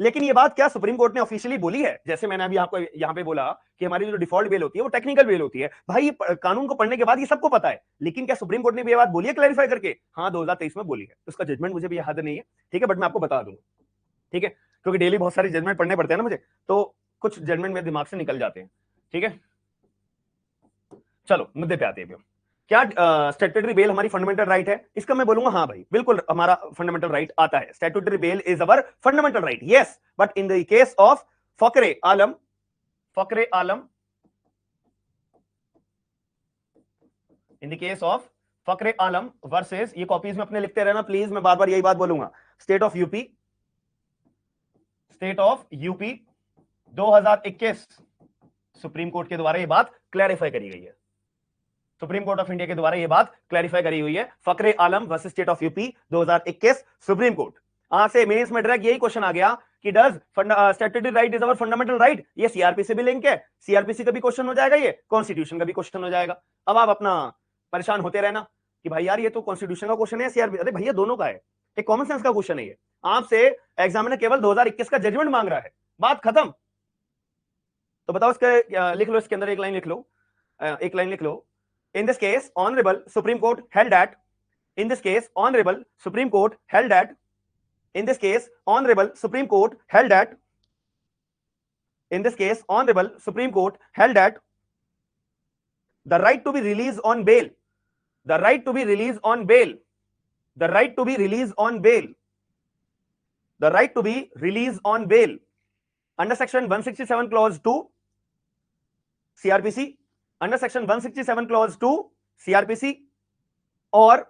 लेकिन ये बात क्या सुप्रीम कोर्ट ने ऑफिशियली बोली है? जैसे मैंने अभी आपको यहाँ पे बोला कि हमारी जो डिफॉल्ट बेल होती है वो टेक्निकल बेल होती है, भाई ये कानून को पढ़ने के बाद ये सबको पता है। लेकिन क्या सुप्रीम कोर्ट ने भी ये बात बोली है क्लैरिफाई करके? हाँ 2023 में बोली है, उसका जजमेंट मुझे भी याद नहीं है, ठीक है, बट मैं आपको बता दूंगा, ठीक है? क्योंकि डेली बहुत सारे जजमेंट पढ़ने पड़ते हैं ना मुझे, तो कुछ जजमेंट मेरे दिमाग से निकल जाते हैं, ठीक है? चलो मुद्दे पे आते हैं। क्या स्टैट्यूटरी बेल हमारी फंडामेंटल राइट है? इसका मैं बोलूंगा हाँ भाई बिल्कुल हमारा फंडामेंटल राइट आता है, statutory bail is our fundamental right, yes, but in the case of Fakhre Alam, Fakhre Alam, in the case of Fakhre Alam versus, ये कॉपीज में अपने लिखते रहना प्लीज, मैं बार बार यही बात बोलूंगा, state of UP, state of UP 2021 supreme court के द्वारा ये बात क्लैरिफाई करी गई है, सुप्रीम कोर्ट ऑफ इंडिया के द्वारा यह बात क्लैरिफाई करी हुई है, Fakhre Alam versus state of UP 2021 supreme court. आज से मेंस में डायरेक्ट यही क्वेश्चन आ गया कि does statutory right is our fundamental right? ये सीआरपीसी भी लिंक है, सीआरपीसी का भी क्वेश्चन हो जाएगा, ये कॉन्स्टिट्यूशन का भी क्वेश्चन हो जाएगा। अब आप अपना परेशान होते रहना कि भाई यार ये तो कॉन्स्टिट्यूशन का क्वेश्चन है, सीआरपीसी, अरे भैया दोनों का है, एक कॉमन सेंस का क्वेश्चन है ये, आपसे एग्जामिनर केवल 2021 का जजमेंट मांग रहा है, बात खत्म। तो बताओ इसके लिख लो, इसके अंदर एक लाइन लिख लो, एक लाइन लिख लो, in this case honorable supreme court held that, in this case honorable supreme court held that, in this case honorable supreme court held that, in this case honorable supreme court held that the right to be released on bail, the right to be released on bail, the right to be released on bail, the right to be released on bail under section 167 clause 2 CRPC under section 167 clause 2 CrPC और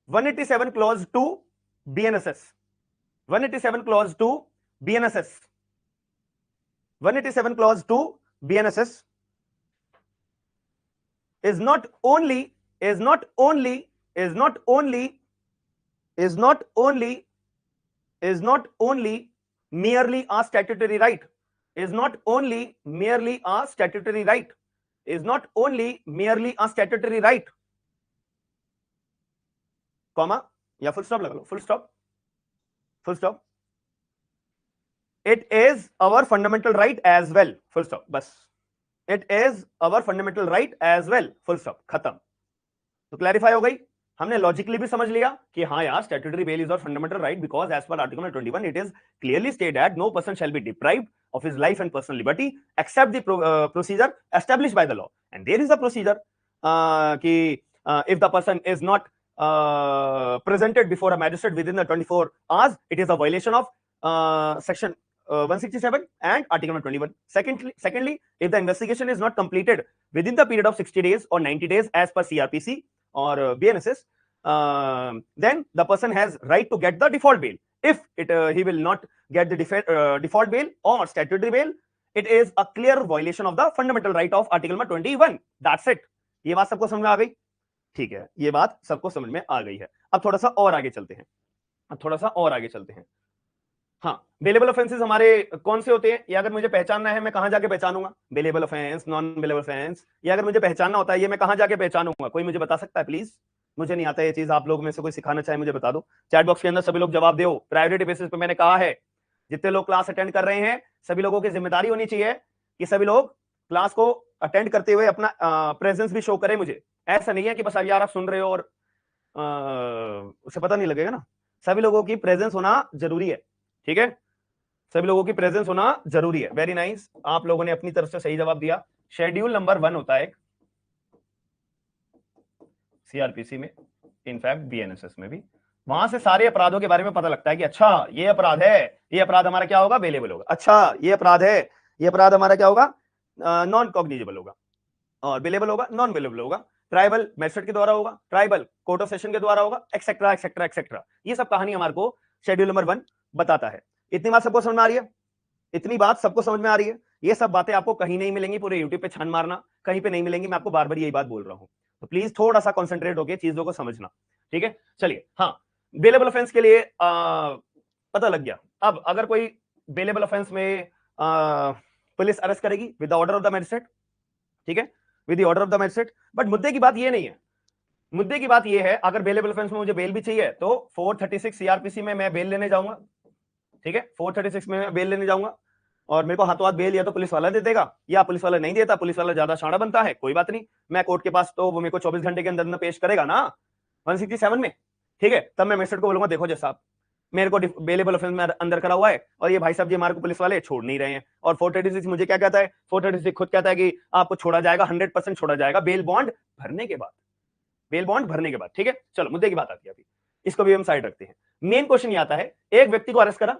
187 clause 2 BNSS, 187 clause 2 BNSS, 187 clause 2 BNSS is not only is not only is not only is not only is not only merely a statutory right, is not only merely a statutory right, is not only merely a statutory right, comma या full stop लगा लो, full stop, full stop, it is our fundamental right as well, full stop, बस it is our fundamental right as well, full stop, खत्म। तो clarify हो गई, हमने logically भी समझ लिया कि हाँ यार statutory bail is our fundamental right because as per article 21 it is clearly stated that no person shall be deprived of his life and personal liberty except the procedure established by the law and there is a procedure कि if the person is not presented before a magistrate within the 24 hours, it is a violation of section 167 and article 21. Secondly, if the investigation is not completed within the period of 60 days or 90 days as per CRPC or BNSS, then the person has right to get the default bail. If he will not get the default bail or statutory bail, it is a clear violation of the fundamental right of article 21. That's it. ये बात सबको समझ में आ गई? ठीक है, ये बात सबको समझ में आ गई है। अब थोड़ा सा और आगे चलते हैं, अब थोड़ा सा और आगे चलते हैं। हाँ, बेलेबल ऑफेंसेस हमारे कौन से होते हैं, ये अगर मुझे पहचानना है मैं कहां जाके पहचानूंगा? Bailable offence, non bailable offence, ये अगर मुझे पहचानना होता है ये मैं कहां जाके पहचानूंगा? कोई मुझे बता सकता है प्लीज? मुझे नहीं आता ये चीज, आप लोग में से कोई सिखाना चाहे मुझे बता दो। चैट बॉक्स के अंदर सभी लोग जवाब दो। प्रायोरिटी बेसिस पे मैंने कहा है जितने लोग क्लास अटेंड कर रहे हैं सभी लोगों की जिम्मेदारी होनी चाहिए कि सभी लोग क्लास को अटेंड करते हुए अपना प्रेजेंस भी शो करें। मुझे ऐसा नहीं है कि बस यार आप सुन रहे हो और उसे पता नहीं लगेगा ना। सभी लोगों की प्रेजेंस होना जरूरी है, ठीक है? सभी लोगों की प्रेजेंस होना जरूरी है। वेरी नाइस, आप लोगों ने अपनी तरफ से सही जवाब दिया। शेड्यूल नंबर 1 होता है सीआरपीसी में, इनफैक्ट बीएनएसएस में भी, वहां से सारे अपराधों के बारे में पता लगता है कि अच्छा ये अपराध है, ये अपराध हमारा क्या होगा? बेलेबल होगा। अच्छा ये अपराध है, ये अपराध हमारा क्या होगा? नॉन कॉग्निजेबल होगा। और बेलेबल होगा, नॉन बेलेबल होगा, ट्राइबल मैजिस्ट्रेट के द्वारा होगा, ट्राइबल कोर्ट ऑफ सेशन के द्वारा होगा, एक्सेट्रा एक्सेट्रा एक्सेट्रा। ये सब कहानी हमारे को शेड्यूल नंबर 1 बताता है। इतनी बात सबको समझ में आ रही है? इतनी बात सबको समझ में आ रही है? ये सब बातें आपको कहीं नहीं मिलेंगी, पूरे यूट्यूब पे छान मारना, कहीं पे नहीं मिलेंगी। मैं आपको बार बार यही बात बोल रहा हूं, तो प्लीज थोड़ा सा कॉन्सेंट्रेट होकर चीजों को समझना, ठीक है? चलिए, हाँ, बेलेबल ऑफेंस के लिए पता लग गया। अब अगर कोई बेलेबल ऑफेंस में पुलिस अरेस्ट करेगी with the order of the magistrate, ठीक है, with the order of the magistrate, but मुद्दे की बात ये नहीं है। मुद्दे की बात ये है अगर बेलेबल ऑफेंस में मुझे बेल भी चाहिए तो 436 सीआरपीसी में मैं बेल लेने जाऊंगा, ठीक है? 436 में मैं बेल लेने जाऊंगा और मेरे को हाथों हाथ बेल या तो पुलिस वाला दे देगा या पुलिस वाला नहीं देता, पुलिस वाला ज्यादा शाणा बनता है, कोई बात नहीं, मैं कोर्ट के पास तो वो मेरे को 24 घंटे के अंदर पेश करेगा ना 167 में, ठीक है? तब मैं मैजिस्ट्रेट को बोलूंगा देखो जी साहब मेरे को बेलेबल ऑफेंस में अंदर करा हुआ है और ये भाई साहब जी हमारे को पुलिस वाले छोड़ नहीं रहे हैं। और 436 मुझे क्या कहता है? 436 खुद कहता है कि आपको छोड़ा जाएगा, 100% छोड़ा जाएगा बेल बॉन्ड भरने के बाद, बेल बॉन्ड भरने के बाद, ठीक है? चलो मुद्दे की बात आती है, अभी इसको भी हम साइड रखते हैं। मेन क्वेश्चन ये आता है, एक व्यक्ति को अरेस्ट करा,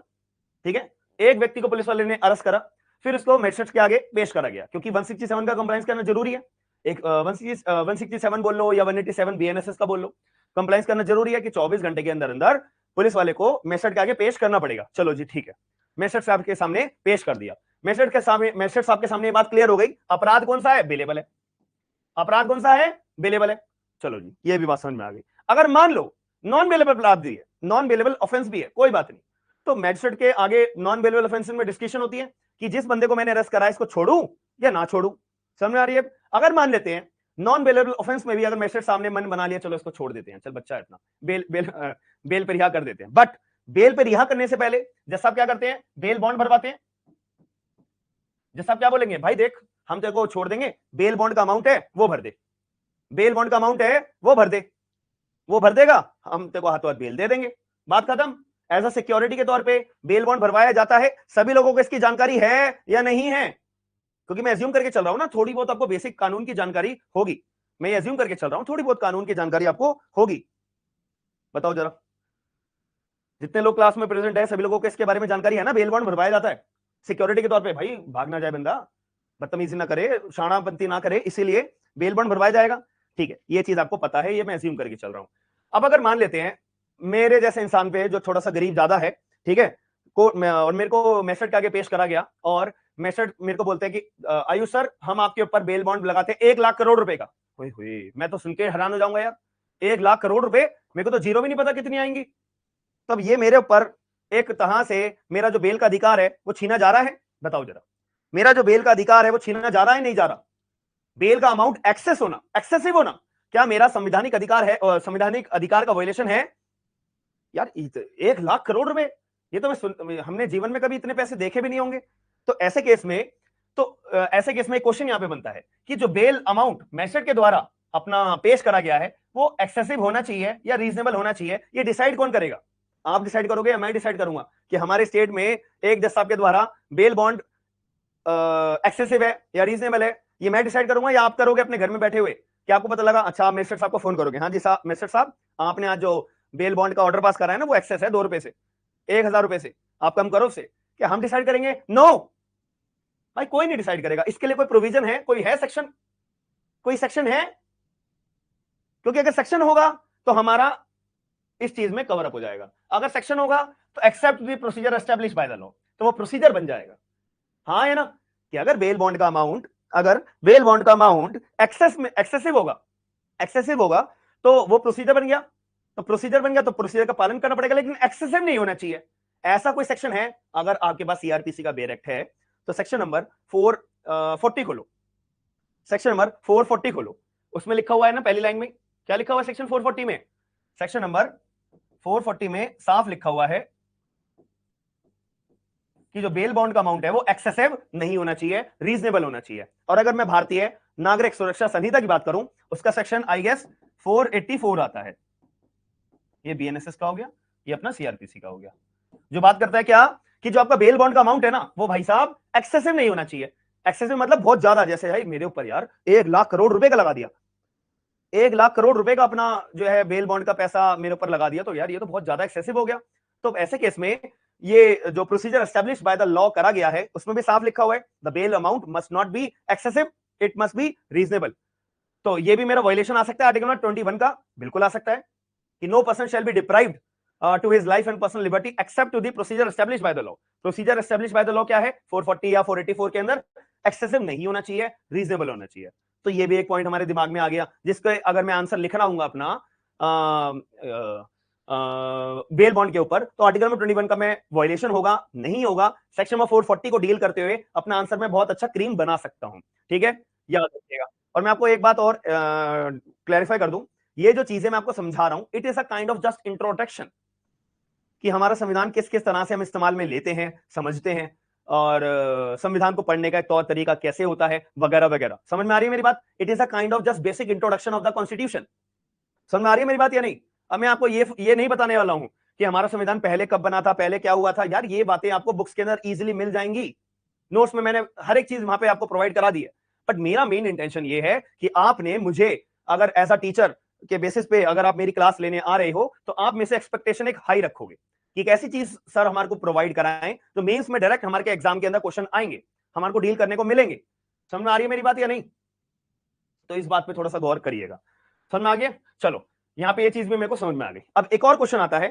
ठीक है, एक व्यक्ति को पुलिस वाले ने अरेस्ट करा, फिर उसको मैजिस्ट्रेट के आगे पेश करा गया, क्योंकि 167 का कंप्लायंस करना जरूरी है। एक 167 बोल लो या 187 बीएनएसएस का बोल लो, कंप्लायंस करना जरूरी है कि 24 घंटे के अंदर अंदर पुलिस वाले को मैजिस्ट्रेट के आगे पेश करना पड़ेगा। चलो जी ठीक है, मैजिस्ट्रेट साहब के सामने पेश कर दिया। मैजिस्ट्रेट साहब के सामने ये बात क्लियर हो गई, अपराध कौन सा है? बेलेबल है। अपराध कौन सा है? बेलेबल है। चलो जी, ये भी बात समझ में आ गई। अगर मान लो नॉन बेलेबल अपराध भी है, नॉन बेलेबल ऑफेंस भी है, कोई बात नहीं, तो मैजिस्ट्रेट के आगे नॉन बेलेबल ऑफेंस में डिस्कशन होती है कि जिस बंदे को मैंने अरेस्ट करा इसको छोड़ूं या ना छोड़ूं। समझ में आ रही है? अगर मान लेते हैं नॉन बेलेबल ऑफेंस में भी अगर मैजिस्ट्रेट सामने मन बना लिया चलो इसको छोड़ देते हैं, चल बच्चा है इतना, बेल पे रिहा कर देते हैं, बट बेल पे रिहा करने से पहले जज साहब क्या करते हैं? बेल बॉन्ड भरवाते हैं। जज साहब क्या बोलेंगे? भाई देख हम तेरे को छोड़ देंगे, बेल बॉन्ड का अमाउंट है वो भर दे, बेल बॉन्ड का अमाउंट है वो भर दे, वो भर देगा, हम तेरे को हाथों हाथ बेल दे देंगे, बात खत्म। एज अ सिक्योरिटी के तौर पे बेल बॉन्ड भरवाया जाता है। सभी लोगों को इसकी जानकारी है या नहीं है? क्योंकि मैं एज्यूम करके चल रहा हूं ना, थोड़ी बहुत आपको बेसिक कानून की जानकारी होगी, मैं एज्यूम करके चल रहा हूं थोड़ी बहुत कानून की जानकारी आपको होगी। बताओ जरा, जितने लोग क्लास में प्रेजेंट है सभी लोगों को इसके बारे में जानकारी है ना? बेल बॉन्ड भरवाया जाता है सिक्योरिटी के तौर पे, भाई भाग ना जाए बंदा, बदतमीजी ना करे, शाणापंती ना करे, इसीलिए बेल बॉन्ड भरवाया जाएगा। ठीक है, ये चीज आपको पता है, ये मैं अज्यूम करके चल रहा हूं। अब अगर मान लेते हैं मेरे जैसे इंसान पे जो थोड़ा सा गरीब ज्यादा है, ठीक है, और मेरे को मैसेज के आगे पेश करा गया और मैसेज मेरे को बोलते हैं कि आयुष सर हम आपके ऊपर बेल बॉन्ड लगाते हैं 1,00,000 करोड़ रुपए का। हुई मैं तो सुन के हैरान हो जाऊंगा यार, 1,00,000 करोड़ रुपए, मेरे को तो जीरो भी नहीं पता कितनी आएंगी। तब ये मेरे ऊपर एक तरह से मेरा जो बेल का अधिकार है वो छीना जा रहा है। बताओ जरा, मेरा जो बेल का अधिकार है वो छीना जा रहा है नहीं जा रहा? बेल का अमाउंट एक्सेस होना, एक्सेसिव होना, क्या मेरा संवैधानिक अधिकार है और संवैधानिक अधिकार का वायलेशन है? यार 1,00,000 करोड़ रुपए, ये तो हमने जीवन में कभी इतने पैसे देखे भी नहीं होंगे। तो ऐसे केस में ऐसे केस में एक क्वेश्चन यहां पे बनता है कि जो बेल अमाउंट मैजिस्ट्रेट के द्वारा अपना पेश करा गया है वो एक्सेसिव होना चाहिए या रीजनेबल होना चाहिए, ये डिसाइड कौन करेगा? आप डिसाइड करोगे या मैं डिसाइड करूंगा कि हमारे स्टेट में एक जज साहब के द्वारा बेल बॉन्ड एक्सेसिव है या रीजनेबल है? ये मैं डिसाइड करूंगा या आप करोगे अपने घर में बैठे हुए? क्या आपको पता लगा? अच्छा, आप मैजिस्ट्रेट साहब को फोन करोगे, हाँ जी साहब, मैजिस्ट्रेट साहब आपने आज जो बेल बॉन्ड का ऑर्डर पास करा है ना वो एक्सेस है 2 रुपए से, 1,000 रुपए से, आप कम करो से। क्या हम डिसाइड करेंगे? नो भाई, कोई नहीं डिसाइड करेगा। इसके लिए कोई प्रोविजन है, कोई है सेक्शन, कोई सेक्शन है? क्योंकि अगर सेक्शन होगा तो हमारा इस चीज में कवर अप हो जाएगा। अगर सेक्शन होगा तो except the procedure establish by the law, तो वो प्रोसीजर बन जाएगा। हाँ है ना, कि अगर बेल बॉन्ड का अमाउंट एक्सेसिव होगा तो वो प्रोसीजर बन गया, तो प्रोसीजर बन गया तो प्रोसीजर का पालन करना पड़ेगा, लेकिन एक्सेसिव नहीं होना चाहिए। ऐसा कोई सेक्शन है? अगर आपके पास सीआरपीसी का बेल एक्ट है तो सेक्शन नंबर 440 खोलो, सेक्शन नंबर 440 खोलो, उसमें लिखा हुआ है ना पहली लाइन में, क्या लिखा हुआ है सेक्शन 440 में? सेक्शन नंबर 440 में साफ लिखा हुआ है कि जो बेल बॉन्ड का अमाउंट है वो एक्सेसिव नहीं होना चाहिए, रीजनेबल होना चाहिए। और अगर मैं भारतीय नागरिक सुरक्षा संहिता की बात करूं, उसका सेक्शन आई गेस 484 आता है। ये बीएनएसएस का हो गया, ये अपना सीआरपीसी का हो गया, जो बात करता है क्या कि जो आपका बेल बॉन्ड का अमाउंट है ना वो भाई साहब एक्सेसिव नहीं होना चाहिए। एक्सेसिव मतलब बहुत ज्यादा, जैसे भाई मेरे ऊपर यार 1,00,000 करोड़ रुपए का लगा दिया, 1,00,000 करोड़ रुपए का अपना जो है बेल बॉन्ड का पैसा मेरे ऊपर लगा दिया, तो यार ये तो बहुत ज्यादा एक्सेसिव हो गया। तो ऐसे केस में ये जो procedure establish by the law करा गया है उसमें भी साफ लिखा हुआ है the bail amount must not be excessive, it must be reasonable. तो ये भी मेरा वायलेशन आ सकता है आर्टिकल 21 का, बिल्कुल आ सकता है कि no person shall be deprived to his life and personal liberty except to the procedure establish by the law. Procedure establish by the law क्या है? 440 या 484 के अंदर एक्सेसिव नहीं होना चाहिए, रीजनेबल होना चाहिए। तो ये भी एक पॉइंट हमारे दिमाग में आ गया, जिसके अगर मैं आंसर लिख रहा हूं अपना बेल बॉन्ड के ऊपर, तो आर्टिकल नंबर 21 का मैं वायलेशन होगा नहीं होगा, सेक्शन नंबर 440 को डील करते हुए अपना आंसर में बहुत अच्छा क्रीम बना सकता हूं। ठीक है, याद रखिएगा। और मैं आपको एक बात और क्लैरिफाई कर दूं, ये जो चीजें मैं आपको समझा रहा हूं it is a kind of just introduction कि हमारा संविधान किस किस तरह से हम इस्तेमाल में लेते हैं, समझते हैं, और संविधान को पढ़ने का एक तौर तरीका कैसे होता है, वगैरह वगैरह। समझ में आ रही है मेरी बात? It is a kind of just basic introduction of the constitution. समझ में आ रही है मेरी बात या नहीं? अब मैं आपको ये नहीं बताने वाला हूं कि हमारा संविधान पहले कब बना था, पहले क्या हुआ था। यार ये बातें आपको बुक्स के अंदर इजीली मिल जाएंगी, नोट्स में मैंने हर एक चीज वहां पे आपको प्रोवाइड करा दी है। बट मेरा मेन इंटेंशन ये है कि आपने मुझे अगर एज अ टीचर के बेसिस पे अगर आप मेरी क्लास लेने आ रहे हो तो आप मेरे से एक्सपेक्टेशन एक हाई रखोगे कि एक ऐसी चीज सर हमारे को प्रोवाइड कराएं तो मेंस में डायरेक्ट हमारे एग्जाम के अंदर क्वेश्चन आएंगे, हमारे को डील करने को मिलेंगे। समझ में आ रही है मेरी बात या नहीं? तो इस बात पे थोड़ा सा गौर करिएगा। समझ में आ गया? चलो, यहां पे ये चीज भी मेरे को समझ में आ गई। अब एक और क्वेश्चन आता है,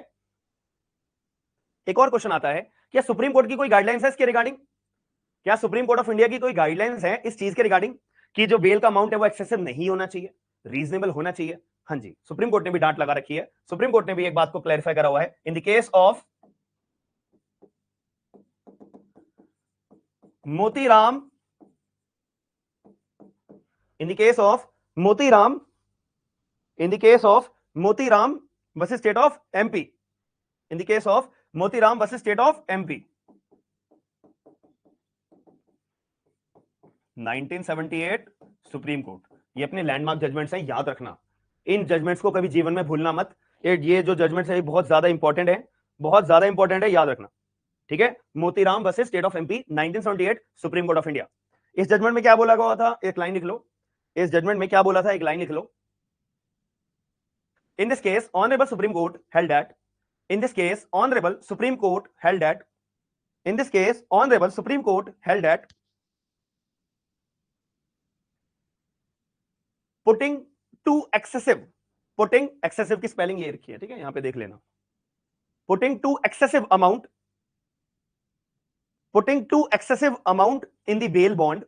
क्या सुप्रीम कोर्ट की कोई गाइडलाइंस है इसके रिगार्डिंग? क्या सुप्रीम कोर्ट ऑफ इंडिया की कोई गाइडलाइंस है इस चीज के रिगार्डिंग कि जो बेल का अमाउंट है वो एक्सेसिव नहीं होना चाहिए, रीजनेबल होना चाहिए? हाँ जी, सुप्रीम कोर्ट ने भी डांट लगा रखी है। सुप्रीम कोर्ट ने भी एक बात को क्लैरिफाई करा हुआ है, इन the case of Motiram, in the case of Motiram, in the case of Motiram versus state of MP, in the case of Motiram versus state of MP 1978 supreme court. ये अपने लैंडमार्क जजमेंट्स हैं, याद रखना। इन जजमेंट्स को कभी जीवन में भूलना मत। ये जो जजमेंट्स है बहुत ज्यादा इंपॉर्टेंट है, बहुत ज्यादा इंपॉर्टेंट है, याद रखना। ठीक है, Motiram versus state of MP 1978 supreme Court of India. इस जजमेंट में क्या बोला गया था? एक लाइन लिख लो। इस जजमेंट में क्या बोला था? एक लाइन लिख लो। In this case honourable supreme court held that, in this case honourable supreme court held that, in this case honourable supreme court held that putting to excessive, putting excessive की spelling ये रखी है, ठीक है, यहां पे देख लेना, putting to excessive amount, putting too excessive amount in the bail bond,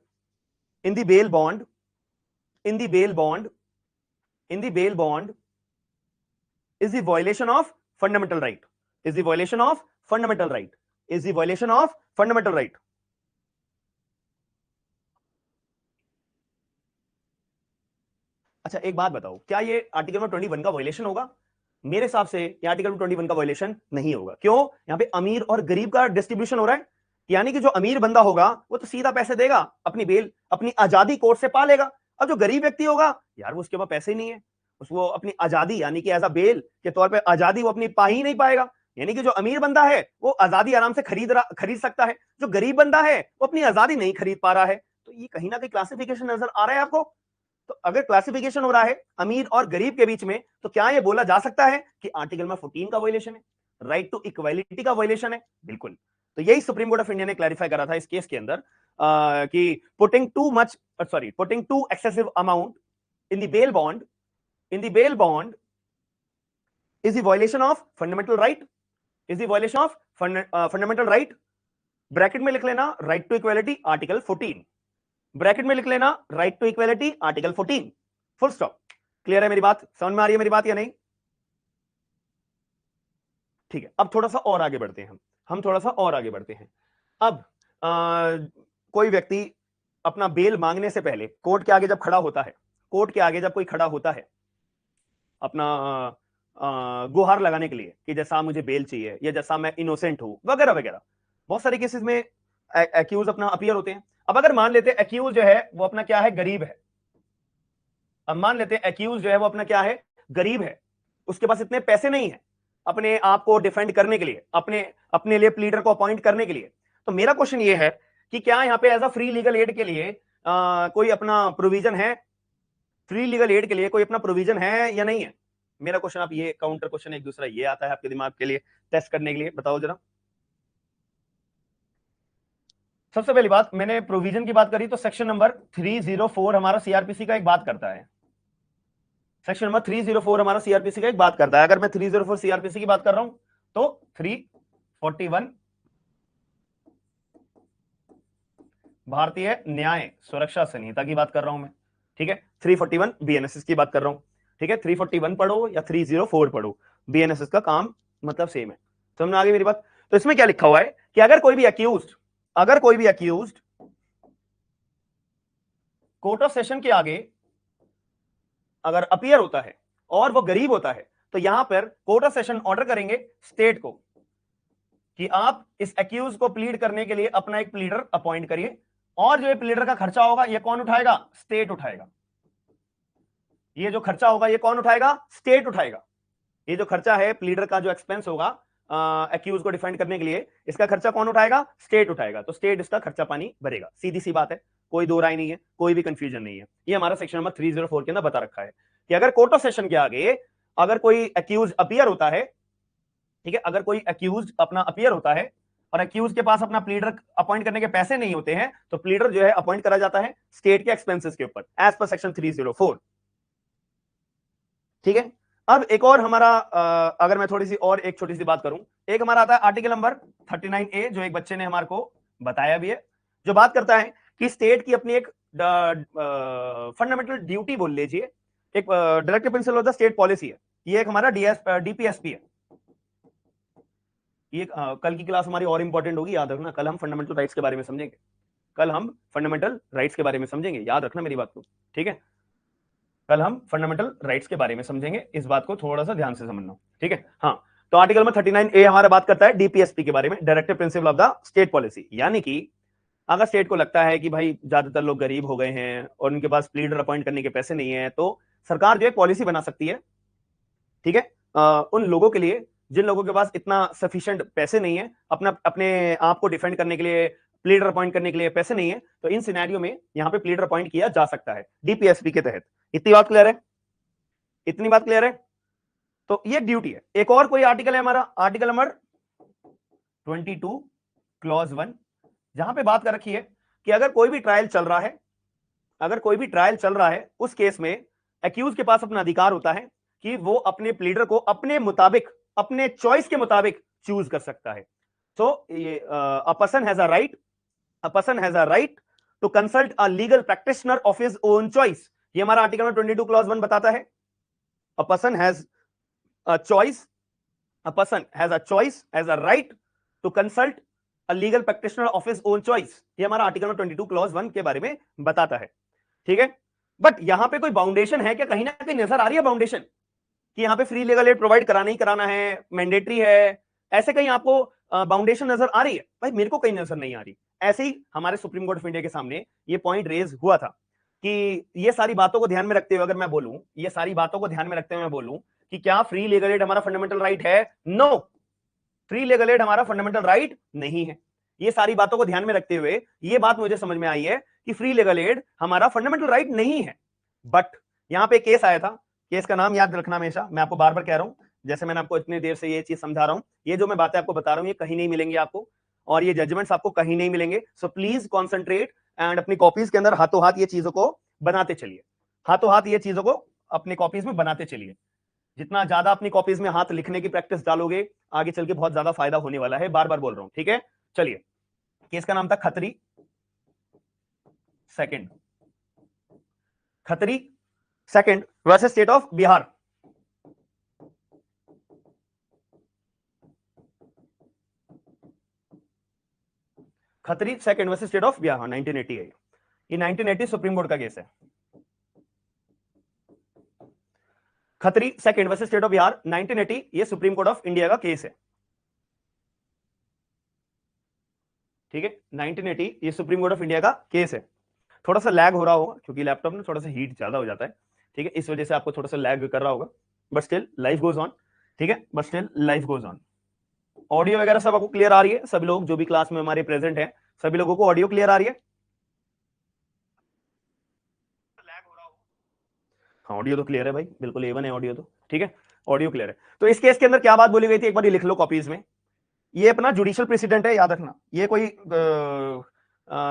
in the bail bond, in the bail bond, in the bail bond is the violation of fundamental right, is the violation of fundamental right, is the violation of fundamental right. अच्छा एक बात बताओ, क्या ये article number 21 का violation होगा? मेरे हिसाब से ये आर्टिकल 21 का वायलेशन नहीं होगा। क्यों? यहां पे अमीर और गरीब का डिस्ट्रीब्यूशन हो रहा है, यानी कि जो अमीर बंदा होगा वो तो सीधा पैसे देगा, अपनी बेल, अपनी आजादी कोर्ट से पा लेगा। अब जो गरीब व्यक्ति होगा यार, वो उसके पास पैसे ही नहीं है, उसको अपनी आजादी यानी कि एज अ बेल के तौर पे आजादी वो अपनी पा ही नहीं पाएगा। यानी कि जो अमीर बंदा है वो आजादी आराम से खरीद सकता है, जो गरीब बंदा है वो अपनी आजादी नहीं खरीद पा रहा है। तो ये कहीं ना कहीं क्लासिफिकेशन नजर आ रहा है आपको? तो अगर क्लासिफिकेशन हो रहा है अमीर और गरीब के बीच में, तो क्या यह बोला जा सकता है कि आर्टिकल में 14 का वायलेशन है, राइट टू इक्वालिटी का वायलेशन है? बिल्कुल। तो यही सुप्रीम कोर्ट ऑफ इंडिया ने क्लैरिफाई करा था इस केस के अंदर कि putting to excessive amount in the bail bond, in the bail bond is the violation of fundamental right, is the violation of fundamental right. Bracket में लिख लेना right to equality article 14, bracket में लिख लेना right to equality article 14, full stop. Clear है मेरी बात? समझ में आ रही है मेरी बात या नहीं? ठीक है, अब थोड़ा सा और आगे बढ़ते हैं, हम थोड़ा सा और आगे बढ़ते हैं। अब कोई व्यक्ति अपना बेल मांगने से पहले कोर्ट के आगे जब खड़ा होता है, कोर्ट के आगे जब कोई खड़ा होता है अपना गुहार लगाने के लिए कि जैसा मुझे बेल चाहिए या जैसा मैं इनोसेंट हूं वगैरह वगैरह, बहुत सारे केसेस में एक्यूज अपना अपीयर होते हैं। अब अगर मान लेते हैं एक्यूज जो है वो अपना क्या है, गरीब है। अब मान लेते हैं एक्यूज जो है वो अपना क्या है, गरीब है, उसके पास इतने पैसे नहीं है अपने आप को डिफेंड करने के लिए, अपने अपने लिए प्लीडर को अपॉइंट करने के लिए। तो मेरा क्वेश्चन ये है कि क्या यहाँ पे as a free legal aid के लिए कोई अपना प्रोविजन है? फ्री लीगल एड के लिए कोई अपना प्रोविजन है या नहीं है? मेरा क्वेश्चन, आप ये काउंटर क्वेश्चन एक दूसरा ये आता है आपके दिमाग के लिए टेस्ट करने के लिए, बताओ जरा। सबसे पहली बात, मैंने प्रोविजन की बात करी तो सेक्शन नंबर 304 हमारा सीआरपीसी का एक बात करता है, सेक्शन नंबर 304 हमारा सीआरपीसी का एक बात करता है। अगर मैं 304 सीआरपीसी की बात कर रहा हूं तो 341 भारतीय न्याय सुरक्षा संहिता की बात कर रहा हूं मैं, ठीक है। 341 बीएनएसएस की बात कर रहा हूं, ठीक है। 341 पढ़ो या 304 पढ़ो, बीएनएसएस का काम मतलब सेम है। समझ में आ गई मेरी बात? तो इसमें क्या लिखा हुआ है कि अगर कोई भी अक्यूज्ड, अगर कोई भी अक्यूज्ड कोर्ट ऑफ सेशन के आगे अगर अपीयर होता है और वो गरीब होता है, तो यहां पर कोर्ट ऑफ सेशन ऑर्डर करेंगे स्टेट को कि आप इस एक्यूज को प्लीड करने के लिए अपना एक प्लीडर अपॉइंट करिए, और जो ये प्लीडर का खर्चा होगा ये कौन उठाएगा? स्टेट उठाएगा। ये जो खर्चा होगा ये कौन उठाएगा? स्टेट उठाएगा। ये जो खर्चा है प्लीडर का, जो एक्सपेंस होगा एक्यूज को डिफेंड करने के लिए, इसका खर्चा कौन उठाएगा? स्टेट उठाएगा। तो स्टेट इसका खर्चा पानी भरेगा, सीधी सी बात है, कोई दो राय नहीं है, कोई भी कंफ्यूजन नहीं है। ये हमारा सेक्शन नंबर 304 के अंदर बता रखा है कि अगर कोर्ट ऑफ सेशन के आगे अगर कोई एक्यूज अपीयर होता है, ठीक है, अगर कोई एक्यूज अपना अपीयर होता है और एक्यूज के पास अपना प्लीडर अपॉइंट करने के पैसे नहीं होते हैं, तो प्लीडर जो है अपॉइंट करा जाता है स्टेट के एक्सपेंसेस के ऊपर एज पर सेक्शन 304, ठीक है। अब एक और हमारा अगर मैं थोड़ी सी और एक छोटी सी बात करूं, एक हमारा आता है आर्टिकल नंबर 39A, जो एक बच्चे ने हमारे को बताया भी है, जो बात करता है कि स्टेट की अपनी एक फंडामेंटल ड्यूटी बोल लीजिए, एक directive principle of the state policy है, ये एक हमारा डीपीएसपी है। ये कल की क्लास हमारी और इंपॉर्टेंट होगी, याद रखना। कल हम फंडामेंटल राइट्स के बारे में समझेंगे, कल हम फंडामेंटल राइट्स के बारे में समझेंगे, याद रखना मेरी बात को, ठीक है। कल हम फंडामेंटल राइट्स के बारे में समझेंगे, इस बात को थोड़ा सा ध्यान से समझना, ठीक है। हाँ, तो आर्टिकल में 39A हमारा बात करता है डीपीएसपी के बारे में, directive principle of the state policy. यानी कि अगर स्टेट को लगता है कि भाई ज्यादातर लोग गरीब हो गए हैं और उनके पास प्लीडर अपॉइंट करने के पैसे नहीं है, तो सरकार जो है पॉलिसी बना सकती है, ठीक है, उन लोगों के लिए जिन लोगों के पास इतना सफिशिएंट पैसे नहीं है, अपने आप को डिफेंड करने के लिए, प्लीडर अपॉइंट करने के लिए पैसे नहीं है, तो इन सिनेरियो में यहां पे प्लीडर अपॉइंट किया जा सकता है डीपीएसपी के तहत। इतनी बात क्लियर है? इतनी बात क्लियर है? तो ये ड्यूटी है। एक और कोई आर्टिकल है हमारा, आर्टिकल नंबर 22 क्लॉज 1, जहां पे बात कर रखी है कि अगर कोई भी ट्रायल चल रहा है, अगर कोई भी ट्रायल चल रहा है, उस केस में एक्यूज के पास अपना अधिकार होता है कि वो अपने प्लीडर को अपने मुताबिक, अपने चॉइस के मुताबिक चूज कर सकता है। So a person has a right, a person has a right to consult a legal practitioner of his own choice. ये हमारा आर्टिकल में 22 क्लॉज 1 बताता है। A person has a choice, a person has a choice, has a right to consult a legal practitioner of his own choice। ये हमारा article में 22 clause 1 के बारे में बताता है, ठीक है। बट यहां पे कोई बाउंडेशन है क्या? कहीं ना कहीं नजर आ रही है बाउंडेशन कि यहां पे फ्री लीगल एड प्रोवाइड कराना ही कराना है, मैंडेटरी है, ऐसे कहीं आपको बाउंडेशन नजर आ रही है? भाई मेरे को कहीं नजर नहीं आ रही। ऐसे ही हमारे सुप्रीम कोर्ट ऑफ इंडिया के सामने ये पॉइंट रेज हुआ था कि ये सारी बातों को ध्यान में रखते हुए अगर मैं बोलूं, ये सारी बातों को ध्यान में रखते हुए मैं बोलूं कि क्या फ्री लीगल एड हमारा फंडामेंटल राइट है? नो, फ्री लीगल एड हमारा फंडामेंटल राइट नहीं है। ये सारी बातों को ध्यान में रखते हुए ये बात मुझे समझ में आई है कि फ्री लीगल एड हमारा फंडामेंटल राइट नहीं है। बट यहां पे केस आया था, केस का नाम याद रखना हमेशा, मैं आपको बार बार कह रहा हूं, जैसे मैंने आपको इतनी देर से ये चीज समझा रहा हूं, ये जो मैं बातें आपको बता रहा हूं ये कहीं नहीं मिलेंगी आपको, और ये जजमेंट्स आपको कहीं नहीं मिलेंगे। सो प्लीज कॉन्सेंट्रेट एंड अपनी कॉपीज के अंदर हाथों हाथ ये चीजों को बनाते चलिए, हाथों हाथ ये चीजों को अपनी कॉपीज में बनाते चलिए। जितना ज्यादा अपनी कॉपीज में हाथ लिखने की प्रैक्टिस डालोगे आगे चल के बहुत ज्यादा फायदा होने वाला है, बार बार बोल रहा हूं, ठीक है। चलिए, केस का नाम था Khatri second, Khatri second versus state of Bihar. Khatri second versus state of Bihar 1980 है ये 1980 सुप्रीम कोर्ट का केस है। Khatri second versus state of Bihar 1980 ये सुप्रीम कोर्ट ऑफ इंडिया का केस है, ठीक है। 1980 ये सुप्रीम कोर्ट ऑफ इंडिया का केस है। थोड़ा सा लैग हो रहा होगा क्योंकि लैपटॉप में थोड़ा सा हीट ज्यादा हो जाता है, ठीक है, इस वजह से आपको थोड़ा सा लैग कर रहा होगा, but still life goes on, ठीक है, but still life goes on. Audio वगैरह सब आपको क्लियर आ रही है? सभी लोग जो भी क्लास में हमारे प्रेजेंट हैं सभी लोगों को ऑडियो क्लियर आ रही है? हाँ ऑडियो तो क्लियर है भाई, बिल्कुल A1 है ऑडियो तो, ठीक है, ऑडियो क्लियर है। तो इस केस के अंदर क्या बात बोली गई थी एक बार लिख लो कॉपीज में। ये अपना जुडिशियल प्रेसिडेंट है, याद रखना, ये कोई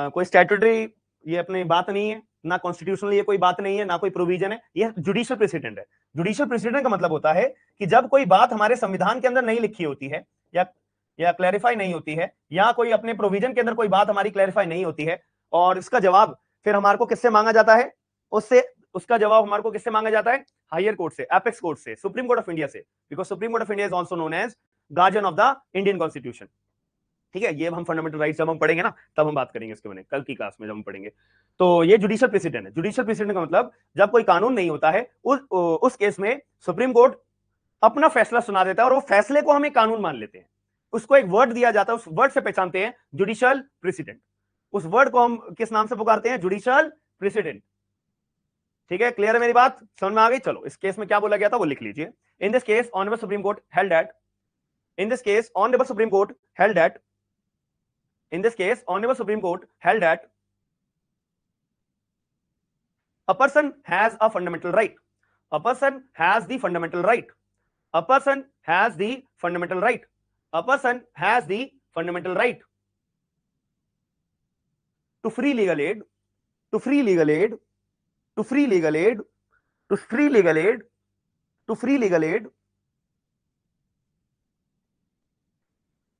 कोई स्टैट्यूटरी ये अपनी बात नहीं है, ना कॉन्स्टिट्यूशनल ये कोई बात नहीं है, ना कोई प्रोविजन है, ये जुडिशियल प्रेसिडेंट है। जुडिशियल प्रेसिडेंट का मतलब होता है कि जब कोई बात हमारे संविधान के अंदर नहीं लिखी होती है या क्लैरिफाई नहीं होती है, या कोई अपने प्रोविजन के अंदर कोई बात हमारी क्लैरिफाई नहीं होती है, और इसका जवाब फिर हमारे को किससे मांगा जाता है? उससे उसका जवाब हमारे को किससे मांगा जाता है? हायर कोर्ट से, एपेक्स कोर्ट से, सुप्रीम कोर्ट ऑफ इंडिया से, because Supreme Court of India is also known as guardian of the Indian constitution, ठीक है। ये हम फंडामेंटल राइट्स जब हम पढ़ेंगे ना तब हम बात करेंगे इसके बारे में, कल की क्लास में जब हम पढ़ेंगे। तो ये जुडिशियल प्रेसिडेंट है। जुडिशियल प्रेसिडेंट का मतलब जब कोई कानून नहीं होता है उस केस में सुप्रीम कोर्ट अपना फैसला सुना देता है और वो फैसले को हम एक कानून मान लेते हैं, उसको एक वर्ड दिया जाता है, उस वर्ड से पहचानते हैं जुडिशियल प्रेसिडेंट। उस वर्ड को हम किस नाम से पुकारते हैं? जुडिशियल प्रेसिडेंट, ठीक है। क्लियर है मेरी बात? समझ में आ गई? चलो इस केस में क्या बोला गया था वो लिख लीजिए। इन this case honourable supreme court held that, in this case honourable supreme court held that, in this case honorable supreme court held that a person has a fundamental right, a person has the fundamental right, a person has the fundamental right, a person has the fundamental right to free legal aid, to free legal aid, to free legal aid, to free legal aid, to free legal aid,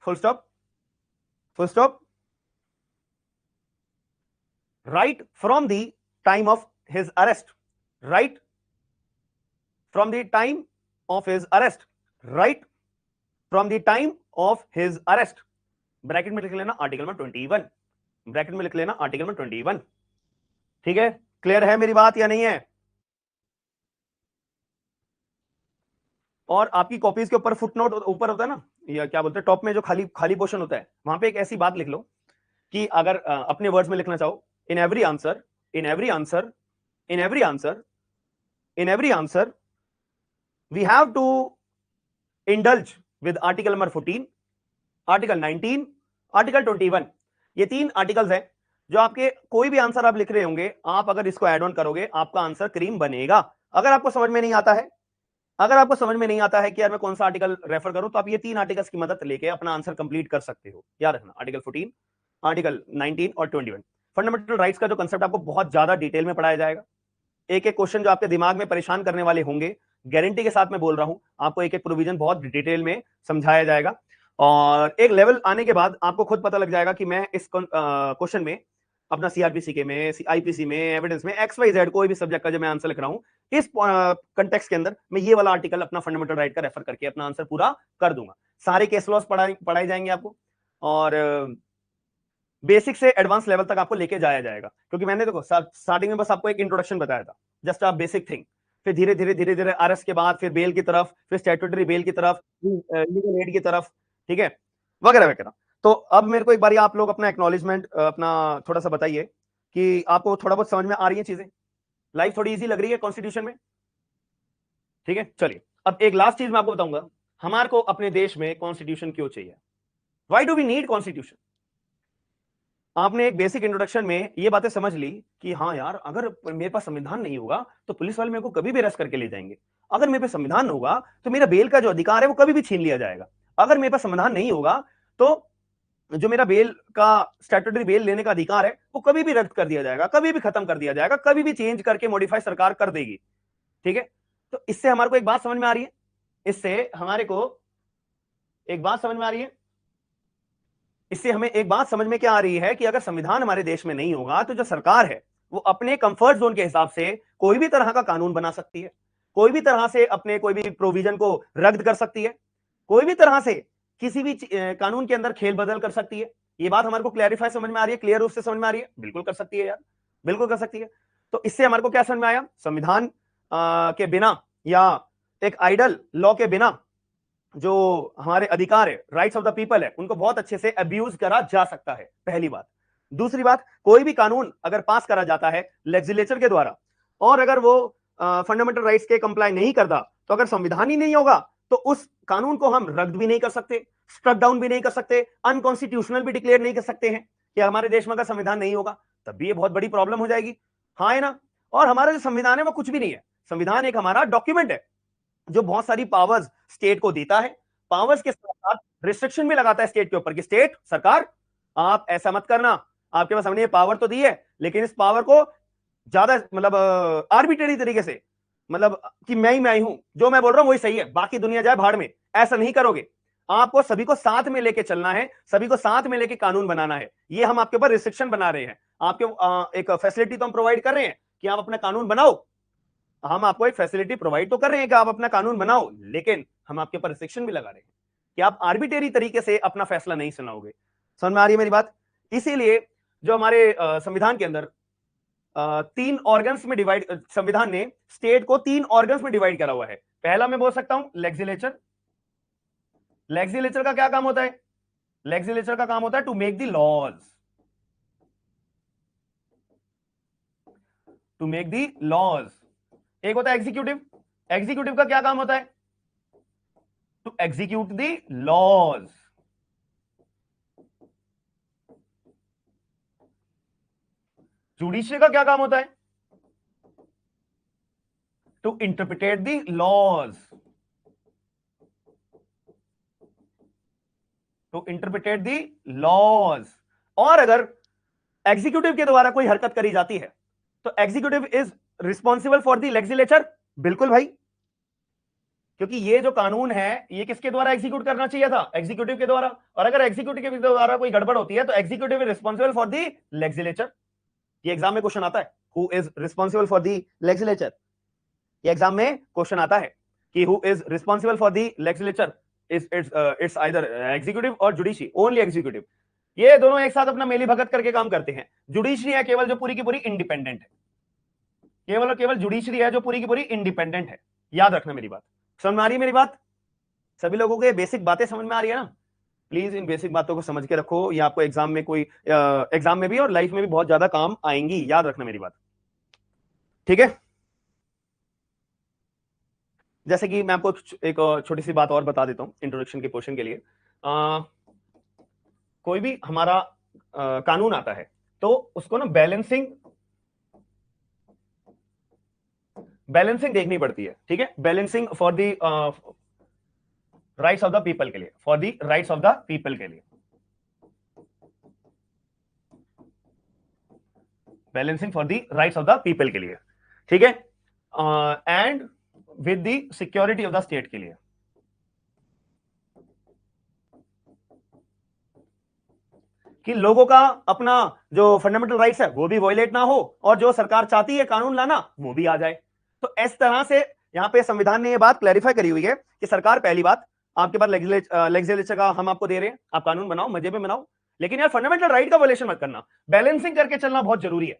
full stop, full stop, right from the time of his arrest, right from the time of his arrest, right from the time of his arrest, bracket में लिख लेना article में 21, bracket में लिख लेना article में 21, ठीक है। क्लियर है मेरी बात या नहीं है? और आपकी कॉपीज के ऊपर फुटनोट ऊपर होता है ना, या क्या बोलते हैं टॉप में जो खाली खाली पोर्शन होता है, वहां पे एक ऐसी बात लिख लो कि अगर अपने वर्ड्स में लिखना चाहो, in every answer, in every answer, in every answer, in every answer we have to indulge with article number 14, article 19, article 21। ये 3 आर्टिकल्स हैं जो आपके कोई भी आंसर आप लिख रहे होंगे, आप अगर इसको ऐड ऑन करोगे आपका आंसर क्रीम बनेगा। अगर आपको समझ में नहीं आता है, अगर आपको समझ में नहीं आता है कि यार मैं कौन सा आर्टिकल रेफर करूं, तो आप ये 3 आर्टिकल्स की मदद लेके अपना आंसर कंप्लीट कर सकते हो। याद रखना आर्टिकल 14, आर्टिकल 19 और 21। फंडामेंटल राइट्स का जो कंसेप्ट आपको बहुत ज्यादा डिटेल में पढ़ाया जाएगा, एक एक क्वेश्चन जो आपके दिमाग में परेशान करने वाले होंगे, गारंटी के साथ मैं बोल रहा हूं, आपको एक एक प्रोविजन बहुत डिटेल में समझाया जाएगा और एक लेवल आने के बाद आपको खुद पता लग जाएगा कि मैं इस क्वेश्चन में अपना सीआरपीसी के में, आईपीसी में, एविडेंस में, एक्स वाई जेड कोई भी सब्जेक्ट का जब मैं आंसर लिख रहा हूं, इस कंटेक्स्ट के अंदर मैं ये वाला आर्टिकल अपना फंडामेंटल राइट का रेफर करके अपना आंसर पूरा कर दूंगा। सारे केस लॉस पढ़ाए जाएंगे आपको और बेसिक से एडवांस लेवल तक आपको लेके जाया जाएगा, क्योंकि मैंने देखो स्टार्टिंग में बस आपको एक इंट्रोडक्शन बताया था, जस्ट आप बेसिक थिंग, फिर धीरे धीरे धीरे धीरे आरएस के बाद फिर बेल की तरफ, फिर स्टैट्यूटरी बेल की तरफ, लीगल एड की तरफ, ठीक है, वगैरह वगैरह। तो अब मेरे को एक बार आप लोग अपना एक्नॉलेजमेंट अपना थोड़ा सा बताइए कि आपको थोड़ा बहुत समझ में आ रही है चीजें, लाइफ थोड़ी इजी लग रही है कॉन्स्टिट्यूशन में, ठीक है। चलिए अब एक लास्ट चीज मैं आपको बताऊंगा, हमारे को अपने देश में कॉन्स्टिट्यूशन क्यों चाहिए, why do we need constitution. आपने एक बेसिक इंट्रोडक्शन में ये बातें समझ ली कि हाँ यार, अगर मेरे पास संविधान नहीं होगा तो पुलिस वाले मेरे को कभी भी अरेस्ट करके ले जाएंगे, अगर मेरे पास संविधान होगा तो मेरा बेल का जो अधिकार है वो कभी भी छीन लिया जाएगा, अगर मेरे पास संविधान नहीं होगा तो जो मेरा बेल का स्टैट्यूटरी बेल लेने का अधिकार है वो कभी भी रद्द कर दिया जाएगा, कभी भी खत्म कर दिया जाएगा, कभी भी चेंज करके मॉडिफाई सरकार कर देगी, ठीक है। तो इससे हमारे को एक बात समझ में आ रही है, इससे हमारे को एक बात समझ में आ रही है, इससे हमें एक बात समझ में क्या आ रही है कि अगर संविधान हमारे देश में नहीं होगा तो जो सरकार है वो अपने कंफर्ट जोन के हिसाब से कोई भी तरह का कानून बना सकती है, कोई भी तरह से अपने कोई भी प्रोविजन को रद्द कर सकती है, कोई भी तरह से किसी भी कानून के अंदर खेल बदल कर सकती है। ये बात हमारे को क्लैरिफाई समझ में आ रही है, क्लियर रूप से समझ में आ रही है, बिल्कुल कर सकती है यार, बिल्कुल कर सकती है। तो इससे हमारे को क्या समझ में आया, संविधान के बिना या एक आइडल लॉ के बिना जो हमारे अधिकार है, राइट्स ऑफ द पीपल है, उनको बहुत अच्छे से अब्यूज करा जा सकता है, पहली बात। दूसरी बात, कोई भी कानून अगर पास करा जाता है लेजिस्लेचर के द्वारा और अगर वो फंडामेंटल राइट्स के कंप्लाई नहीं करता, तो अगर संविधान ही नहीं होगा तो उस कानून को हम रद्द भी नहीं कर सकते, स्ट्रक डाउन भी नहीं कर सकते, अनकॉन्स्टिट्यूशनल भी डिक्लेयर नहीं कर सकते हैं कि हमारे देश में अगर संविधान नहीं होगा तब भी ये बहुत बड़ी प्रॉब्लम हो जाएगी, हाँ है ना। और हमारा जो संविधान है वो कुछ भी नहीं है, संविधान एक हमारा डॉक्यूमेंट है जो बहुत सारी पावर्स स्टेट को देता है, पावर्स के साथ साथ रिस्ट्रिक्शन भी लगाता है स्टेट के ऊपर कि स्टेट सरकार आप ऐसा मत करना, आपके पास हमने ये पावर तो दी है लेकिन इस पावर को ज्यादा मतलब आर्बिट्रेरी तरीके से, मतलब कि मैं ही हूं, जो मैं बोल रहा हूं वही सही है, बाकी दुनिया जाए भाड़ में, ऐसा नहीं करोगे। आपको सभी को साथ में लेके चलना है, सभी को साथ में लेके कानून बनाना है, ये हम आपके ऊपर रिस्ट्रिक्शन बना रहे हैं। आपके एक फैसिलिटी तो हम प्रोवाइड कर रहे हैं कि आप अपना कानून बनाओ, हम आपको एक फैसिलिटी प्रोवाइड तो कर रहे हैं कि आप अपना कानून बनाओ, लेकिन हम आपके ऊपर रिस्ट्रिक्शन भी लगा रहे हैं कि आप आर्बिट्रेरी तरीके से अपना फैसला नहीं सुनाओगे। समझ में आ रही है मेरी बात। इसीलिए जो हमारे संविधान के अंदर तीन ऑर्गन्स में डिवाइड, संविधान ने स्टेट को तीन ऑर्गन्स में डिवाइड करा हुआ है। पहला मैं बोल सकता हूं लेजिस्लेचर। लेजिस्लेचर का क्या काम होता है, लेजिस्लेचर का काम होता है to make the laws, to make the laws. एक होता है एग्जीक्यूटिव, एग्जीक्यूटिव का क्या काम होता है, to execute the laws. Judicial का क्या काम होता है, to interpret the laws, to interpret the laws. और अगर एग्जीक्यूटिव के द्वारा कोई हरकत करी जाती है तो executive is responsible for the legislature, बिल्कुल भाई, क्योंकि ये जो कानून है ये किसके द्वारा एग्जीक्यूट करना चाहिए था, एग्जीक्यूटिव के द्वारा, और अगर एग्जीक्यूटिव के द्वारा कोई गड़बड़ होती है तो executive is responsible for the legislature. ये एग्जाम में क्वेश्चन आता है, who is responsible for the legislature, ये एग्जाम में क्वेश्चन आता है कि who is responsible for the legislature, it's either executive और जुडिशरी, ओनली एग्जीक्यूटिव। ये दोनों एक साथ अपना मेली भगत करके काम करते हैं। जुडिशरी है केवल जो पूरी की पूरी इंडिपेंडेंट है, केवल और केवल जुडिशरी है जो पूरी की पूरी इंडिपेंडेंट है, याद रखना मेरी बात। समझ में आ रही है मेरी बात, सभी लोगों को ये बेसिक बातें समझ में आ रही है ना। प्लीज इन बेसिक बातों को समझ के रखो, ये आपको एग्जाम में कोई एग्जाम में भी और लाइफ में भी बहुत ज्यादा काम आएंगी, याद रखना मेरी बात, ठीक है। जैसे कि मैं आपको एक छोटी सी बात और बता देता हूं इंट्रोडक्शन के पोर्शन के लिए। कोई भी हमारा कानून आता है तो उसको ना बैलेंसिंग देखनी पड़ती है, ठीक है, balancing for the rights of the people के लिए, for the rights of the people के लिए, balancing for the rights of the people के लिए। ठीक है, and with the security of the state के लिए। कि लोगों का अपना जो फंडामेंटल राइट्स है वो भी वायलेट ना हो, और जो सरकार चाहती है कानून लाना वो भी आ जाए। तो इस तरह से यहां पे संविधान ने ये बात क्लैरिफाई करी हुई है कि सरकार, पहली बात, आपके पास लेजिस्लेचर का हम आपको दे रहे हैं, आप कानून बनाओ, मजे में बनाओ, लेकिन यार फंडामेंटल राइट का वायलेशन मत करना। बैलेंसिंग करके चलना बहुत जरूरी है।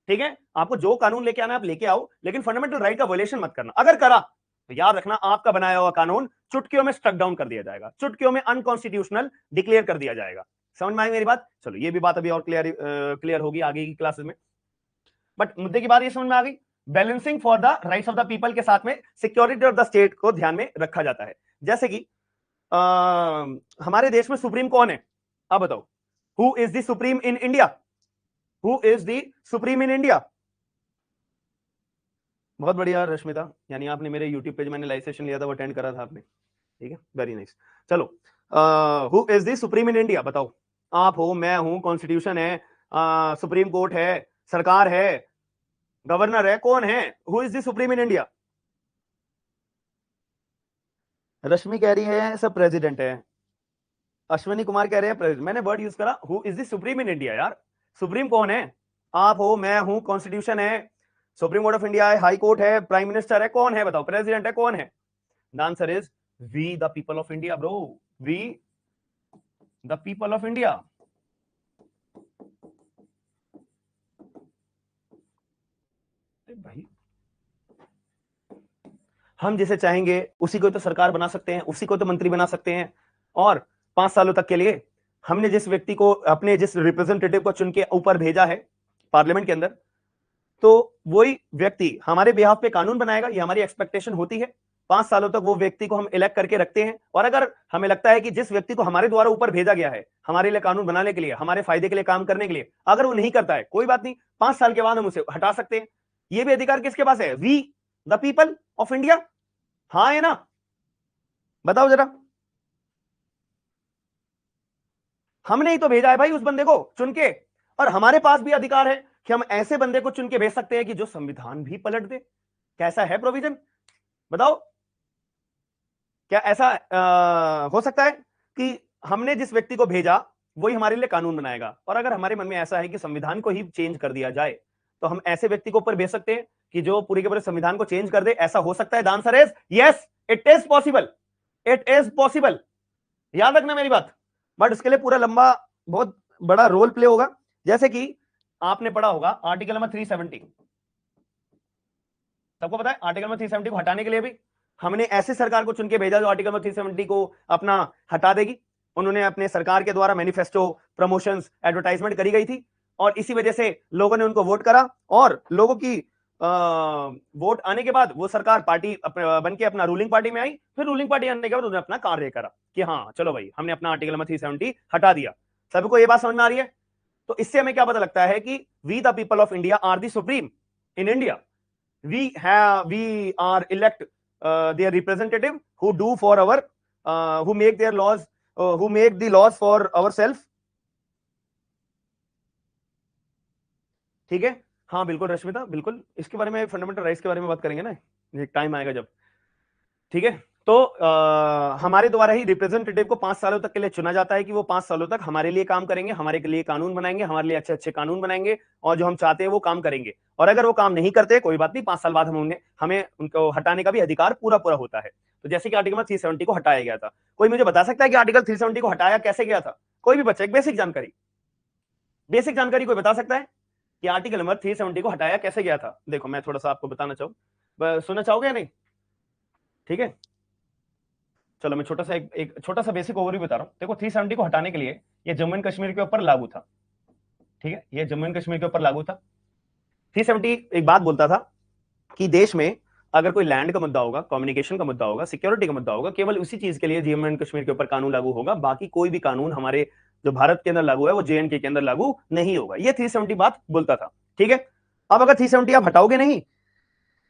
ठीक है, आपको जो कानून लेके आना आप लेके आओ, लेकिन फंडामेंटल राइट का वायलेशन मत करना। अगर करा तो याद रखना, आपका बनाया हुआ कानून चुटकियों में स्ट्रक डाउन कर दिया जाएगा, चुटकियों में अनकॉन्स्टिट्यूशनल डिक्लेयर कर दिया जाएगा। समझ में आई मेरी बात? चलो ये भी बात अभी और क्लियर होगी आगे की क्लासेस में, बट मुद्दे की बात ये समझ में आ गई। Balancing for the rights of the people के साथ में सिक्योरिटी ऑफ द स्टेट को ध्यान में रखा जाता है। जैसे कि हमारे देश में सुप्रीम कौन है? अब बताओ, who is the supreme in India? Who is the supreme in India? बहुत बढ़िया रश्मिता, यानी आपने मेरे यूट्यूब पे जो मैंने लाइव सेशन लिया था वो अटेंड करा था आपने। ठीक है, वेरी नाइस। चलो, who is the supreme in India? बताओ। आप हो, मैं हूं, कॉन्स्टिट्यूशन है, सुप्रीम कोर्ट है, सरकार है, गवर्नर है, कौन है? Who is the supreme in India? Rashmi कह रही है सब प्रेसिडेंट है, अश्विनी कुमार कह रहे हैं प्रेसिडेंट। मैंने वर्ड यूज करा who is the supreme in India. यार सुप्रीम कौन है? आप हो, मैं हूं, कॉन्स्टिट्यूशन है, सुप्रीम कोर्ट ऑफ इंडिया है, हाई कोर्ट है, प्राइम मिनिस्टर है, कौन है? बताओ, प्रेसिडेंट है, कौन है? The answer is we the people of India bro, we the people of India. भाई हम जिसे चाहेंगे उसी को तो सरकार बना सकते हैं, उसी को तो मंत्री बना सकते हैं। और 5 सालों तक के लिए हमने जिस व्यक्ति को, अपने जिस रिप्रेजेंटेटिव को चुन के ऊपर भेजा है पार्लियामेंट के अंदर, तो वही व्यक्ति हमारे बिहाफ पे कानून बनाएगा, ये हमारी एक्सपेक्टेशन होती है। 5 सालों तक वो व्यक्ति को हम इलेक्ट करके रखते हैं, और अगर हमें लगता है कि जिस व्यक्ति को हमारे द्वारा ऊपर भेजा गया है हमारे लिए कानून बनाने के लिए, हमारे फायदे के लिए काम करने के लिए, अगर वो नहीं करता है, कोई बात नहीं, 5 साल के बाद हम उसे हटा सकते हैं। ये भी अधिकार किसके पास है? We the people of India. हाँ है ना? बताओ जरा। हमने ही तो भेजा है भाई उस बंदे को चुन के, और हमारे पास भी अधिकार है कि हम ऐसे बंदे को चुन के भेज सकते हैं कि जो संविधान भी पलट दे। कैसा है प्रोविजन? बताओ, क्या ऐसा हो सकता है कि हमने जिस व्यक्ति को भेजा वही हमारे लिए कानून बनाएगा? और अगर हमारे मन में ऐसा है कि संविधान को ही चेंज कर दिया जाए, तो हम ऐसे व्यक्ति को ऊपर भेज सकते हैं कि जो पूरी के पूरे संविधान को चेंज कर दे? ऐसा हो सकता है? The answer is yes, it is possible, it is possible. याद रखना मेरी बात, बट उसके लिए पूरा लंबा बहुत बड़ा रोल प्ले होगा। जैसे कि आपने पढ़ा होगा आर्टिकल नंबर 370, सबको पता है आर्टिकल नंबर 370 को हटाने के लिए भी हमने ऐसे सरकार को चुन के भेजा जो आर्टिकल नंबर 370 को अपना हटा देगी। उन्होंने अपने सरकार के द्वारा मैनिफेस्टो, प्रमोशंस, एडवर्टाइजमेंट करी गई थी, और इसी वजह से लोगों ने उनको वोट करा, और लोगों की वोट आने के बाद वो सरकार पार्टी बन के अपना रूलिंग पार्टी में आई। फिर रूलिंग पार्टी आने के बाद उन्होंने अपना कार्य करा कि हाँ चलो भाई हमने अपना आर्टिकल नंबर 370 हटा दिया। सबको ये बात समझ में आ रही है? तो इससे हमें क्या पता लगता है कि we the people of India are the supreme in India. we are elect their representative who do for our who make their laws, who make the laws for ourselves। ठीक है, हाँ बिल्कुल रश्मिता, बिल्कुल इसके बारे में, फंडामेंटल राइट्स के बारे में बात करेंगे ना, एक टाइम आएगा जब। ठीक है, तो हमारे द्वारा ही रिप्रेजेंटेटिव को 5 सालों तक के लिए चुना जाता है कि वो 5 सालों तक हमारे लिए काम करेंगे, हमारे लिए कानून बनाएंगे, हमारे लिए अच्छे अच्छे कानून बनाएंगे, और जो हम चाहते हैं वो काम करेंगे। और अगर वो काम नहीं करते, कोई बात नहीं, 5 साल बाद हमें उनको हटाने का भी अधिकार पूरा पूरा होता है। तो जैसे कि आर्टिकल 370 को हटाया गया था, कोई मुझे बता सकता है कि आर्टिकल 370 को हटाया कैसे गया था? कोई भी बच्चा, एक बेसिक जानकारी कोई बता सकता है कि आर्टिकल नंबर 370 को हटाया कैसे गया था? देखो मैं थोड़ा सा आपको बताना चाहूँ, सुनना चाहोगे या नहीं? ठीक है, चलो मैं छोटा सा एक छोटा सा बेसिक ओवरव्यू बता रहा हूं। देखो 370 को हटाने के लिए ये जम्मू एंड कश्मीर के ऊपर लागू था। ठीक है, ये जम्मू एंड कश्मीर के ऊपर लागू था। 370 एक बात बोलता था कि देश में अगर कोई लैंड का मुद्दा होगा, कम्युनिकेशन का मुद्दा होगा, सिक्योरिटी का मुद्दा होगा, केवल उसी चीज के लिए जम्मू एंड कश्मीर के ऊपर कानून लागू होगा। बाकी कोई भी कानून हमारे जो भारत के अंदर लागू है वो JNK के अंदर लागू नहीं होगा। ये 370 बात बोलता था। ठीक है, अब अगर 370 आप हटाओगे नहीं,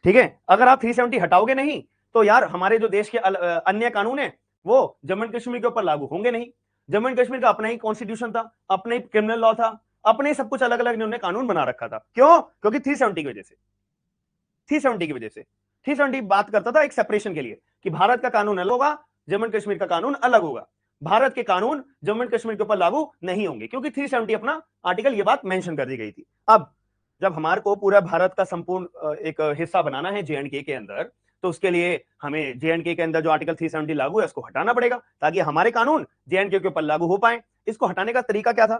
ठीक है, अगर आप 370 हटाओगे नहीं, तो यार हमारे जो देश के अन्य कानून है वो जम्मू एंड कश्मीर के ऊपर लागू होंगे नहीं। जम्मू एंड कश्मीर का अपना ही कॉन्स्टिट्यूशन था, अपना ही क्रिमिनल लॉ था, अपने ही सब कुछ अलग अलग इन्होंने कानून बना रखा था। क्यों? क्योंकि 370 की वजह से। 370 की वजह से। 370 बात करता था एक सेपरेशन के लिए कि भारत का कानून अलग होगा, जम्मू एंड कश्मीर का कानून अलग होगा, भारत के कानून जम्मू एंड कश्मीर के ऊपर लागू नहीं होंगे, क्योंकि 370 अपना आर्टिकल ये बात मेंशन कर दी गई थी। अब जब हमारे को पूरा भारत का संपूर्ण एक हिस्सा बनाना है जेएंडके के अंदर, तो उसके लिए हमें जेएंडके के अंदर जो आर्टिकल 370 लागू है उसको हटाना पड़ेगा, ताकि हमारे कानून जेएंडके के ऊपर लागू हो पाए। इसको हटाने का तरीका क्या था?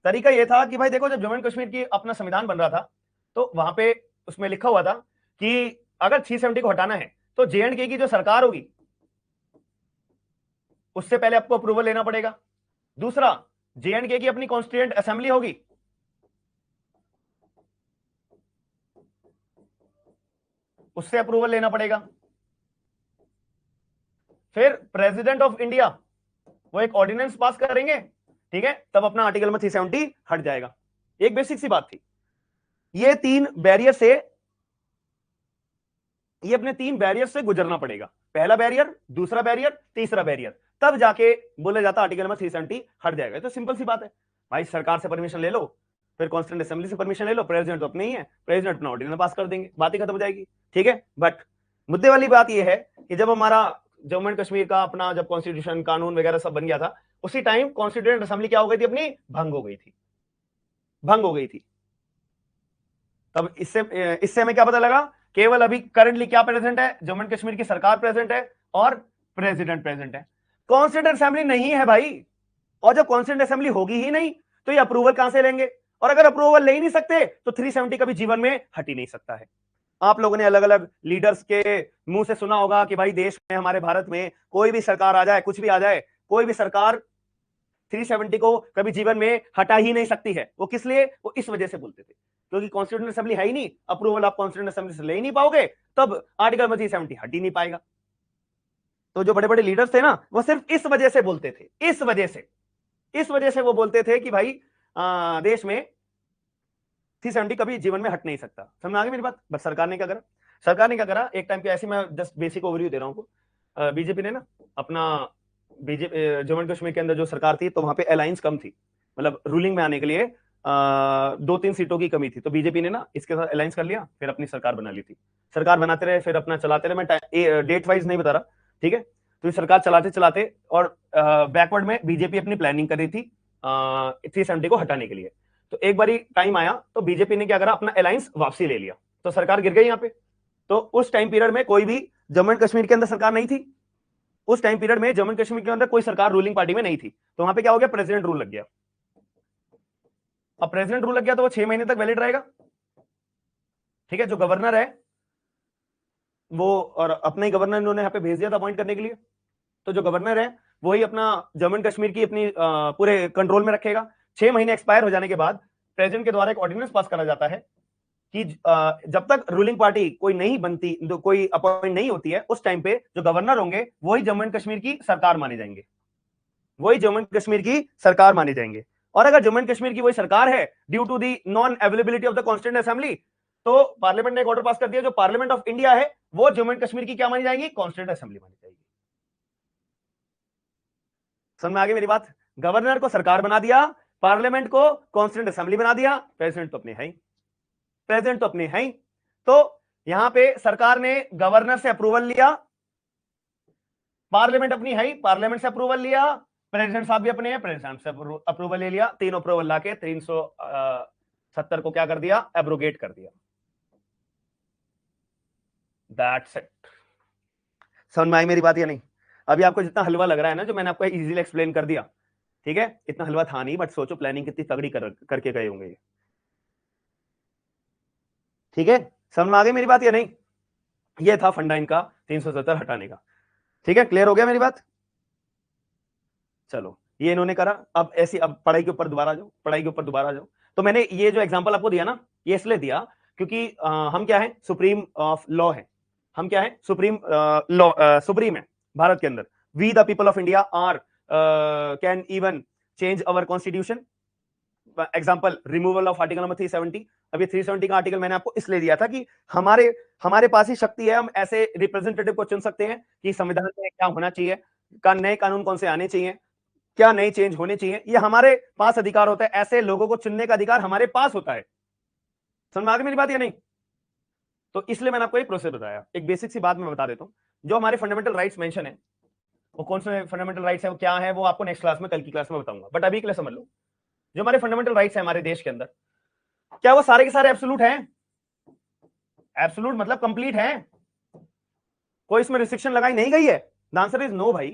तरीका यह था कि भाई देखो, जब जम्मू एंड कश्मीर की अपना संविधान बन रहा था, तो वहां पे उसमें लिखा हुआ था कि अगर 370 को हटाना है तो जेएंडके की जो सरकार होगी उससे पहले आपको अप्रूवल लेना पड़ेगा। दूसरा, जेएंडके की अपनी कॉन्स्टिट्यूएंट असेंबली होगी, उससे अप्रूवल लेना पड़ेगा। फिर प्रेसिडेंट ऑफ इंडिया वो एक ऑर्डिनेंस पास करेंगे, ठीक है, तब अपना आर्टिकल नंबर 370 हट जाएगा। एक बेसिक सी बात थी। ये अपने 3 बैरियर से गुजरना पड़ेगा। पहला बैरियर, दूसरा बैरियर, तीसरा बैरियर, तब जाके बोला जाता आर्टिकल नंबर 370 हट जाएगा। तो सिंपल सी बात है भाई, सरकार से परमिशन ले लो, फिर कॉन्स्टिट्यूएंट असेंबली से परमिशन ले लो, प्रेसिडेंट तो अपने ही है, प्रेसिडेंट अपना ऑर्डिनेंस पास कर देंगे, बात ही खत्म हो जाएगी, ठीक है। बट मुद्दे वाली बात यह है कि जब हमारा जम्मू एंड कश्मीर का अपना जब कॉन्स्टिट्यूशन कानून वगैरह सब बन गया था, उसी टाइम कॉन्स्टिट्यूएंट असेंबली क्या हो गई थी अपनी? भंग हो गई थी। तब इससे हमें क्या पता लगा? केवल अभी करंटली क्या प्रेजेंट है? जम्मू एंड कश्मीर की सरकार प्रेजेंट है और प्रेसिडेंट प्रेजेंट है, कॉन्स्टिट्यूएंट असेंबली नहीं है भाई। और जब कॉन्स्टिट्यूएंट असेंबली होगी ही नहीं तो ये अप्रूवल कहां से लेंगे? और अगर अप्रूवल ले ही नहीं सकते तो 370 कभी जीवन में हट ही नहीं सकता है। आप लोगों ने अलग अलग लीडर्स के मुंह से सुना होगा कि भाई देश में, हमारे भारत में कोई भी सरकार आ जाए, कुछ भी आ जाए, कोई भी सरकार 370 को कभी जीवन में हटा ही नहीं सकती है। वो किस लिए? वो इस वजह से बोलते थे क्योंकि कॉन्स्टिट्यूएंट असेंबली है ही नहीं, अप्रूवल आप कॉन्स्टिट्यूएंट असेंबली से ले ही नहीं पाओगे, तब आर्टिकल 370 हट ही नहीं पाएगा। तो जो बड़े बड़े लीडर्स थे ना, वो सिर्फ इस वजह से बोलते थे, इस वजह से वो बोलते थे कि भाई देश में 370 कभी जीवन में हट नहीं सकता। समझ में आ गई मेरी बात? बस सरकार ने क्या करा? एक टाइम पे ऐसे, मैं जस्ट बेसिक ओवरव्यू दे रहा हूं, बीजेपी ने ना अपना बीजेपी जम्मू एंड कश्मीर के अंदर जो सरकार थी, तो वहां पे अलायंस कम थी, मतलब रूलिंग में आने के लिए 2-3 सीटों की कमी थी, तो बीजेपी ने ना इसके साथ अलायंस कर लिया, फिर अपनी सरकार बना ली थी। सरकार बनाते रहे, फिर अपना चलाते रहे, मैं डेट वाइज नहीं बता रहा, ठीक है। तो सरकार चलाते चलाते और बैकवर्ड में बीजेपी अपनी प्लानिंग कर रही थी 370 को हटाने के लिए। तो एक बारी टाइम आया तो बीजेपी ने क्या करा? अपना अलायंस वापसी ले लिया, तो सरकार गिर गई यहाँ पे। तो उस टाइम पीरियड में कोई भी जम्मू एंड कश्मीर के अंदर सरकार नहीं थी, उस टाइम पीरियड में जम्मू एंड कश्मीर के अंदर कोई सरकार रूलिंग पार्टी में नहीं थी, तो वहां पे क्या हो गया? प्रेसिडेंट रूल लग गया। अब प्रेसिडेंट रूल लग गया तो वो 6 महीने तक वैलिड रहेगा, ठीक है। जो गवर्नर है वो, और अपना ही गवर्नर इन्होंने यहाँ पे भेज दिया था अपॉइंट करने के लिए, तो जो गवर्नर है वही अपना जम्मू एंड कश्मीर की अपनी पूरे कंट्रोल में रखेगा। 6 महीने एक्सपायर हो जाने के बाद प्रेसिडेंट के द्वारा एक ऑर्डिनेंस पास करा जाता है कि जब तक रूलिंग पार्टी कोई नहीं बनती, कोई अपॉइंट नहीं होती है, उस टाइम पे जो गवर्नर होंगे वही जम्मू एंड कश्मीर की सरकार माने जाएंगे, और अगर जम्मू एंड कश्मीर की वही सरकार है due to the non availability of the constituent assembly, तो पार्लियामेंट ने एक ऑर्डर पास कर दिया, जो पार्लियामेंट ऑफ इंडिया है वो जम्मू एंड कश्मीर की क्या मानी जाएगी? कॉन्स्टिट्यूएंट असेंबली मानी जाएगी। समझ में आ गई मेरी बात? गवर्नर को सरकार बना दिया, पार्लियामेंट को कॉन्स्टिट्यूएंट असेंबली बना दिया, प्रेसिडेंट तो अपने हैं ही। तो यहां पे सरकार ने गवर्नर से अप्रूवल लिया, पार्लियामेंट अपनी है ही, पार्लियामेंट से अप्रूवल लिया, प्रेसिडेंट साहब भी अपने हैं, प्रेसिडेंट से अप्रूवल ले लिया, 3 अप्रूवल लाके 370 को क्या कर दिया? एब्रोगेट कर दिया। That's it. समझ में आई मेरी बात या नहीं? अभी आपको जितना हलवा लग रहा है ना, जो मैंने आपको इजीली एक्सप्लेन कर दिया, ठीक है, इतना हलवा था नहीं, बट सोचो प्लानिंग कितनी तगड़ी करके गए होंगे ये, ठीक है। समझ में आ गई मेरी बात या नहीं? ये था फंडा इनका 370 हटाने का, ठीक है। क्लियर हो गया मेरी बात? चलो, ये इन्होंने करा। अब ऐसी, अब पढ़ाई के ऊपर दोबारा जाओ। तो मैंने ये जो एग्जांपल आपको दिया ना, ये इसलिए दिया क्योंकि हम क्या है? सुप्रीम ऑफ लॉ है, हम क्या है? सुप्रीम लॉ, सुप्रीम है भारत के अंदर। We the people of India are can even change our constitution. Example, removal of article number 370। अभी 370 का आर्टिकल मैंने आपको इसलिए दिया था कि हमारे पास ही शक्ति है, हम ऐसे रिप्रेजेंटेटिव को चुन सकते हैं कि संविधान में क्या होना चाहिए, नए कानून कौन से आने चाहिए, क्या नए चेंज होने चाहिए, ये हमारे पास अधिकार होता है। ऐसे लोगों को चुनने का अधिकार हमारे पास होता है। समझ में आ गई मेरी बात या नहीं? तो इसलिए मैंने आपको एक प्रोसेस बताया। एक बेसिक सी बात मैं बता देता हूं, जो हमारे फंडामेंटल राइट्स मेंशन है, वो कौन से फंडामेंटल राइट्स है, वो क्या है, वो आपको नेक्स्ट क्लास में, कल की क्लास में बताऊंगा। बट अभी के लिए समझ लो, जो हमारे फंडामेंटल राइट्स है हमारे देश के अंदर, क्या वो सारे के सारे एब्सोल्यूट हैं? एब्सोल्यूट मतलब कंप्लीट है? कोई इसमें रिस्ट्रिक्शन लगाई नहीं गई है? द आंसर इज नो भाई,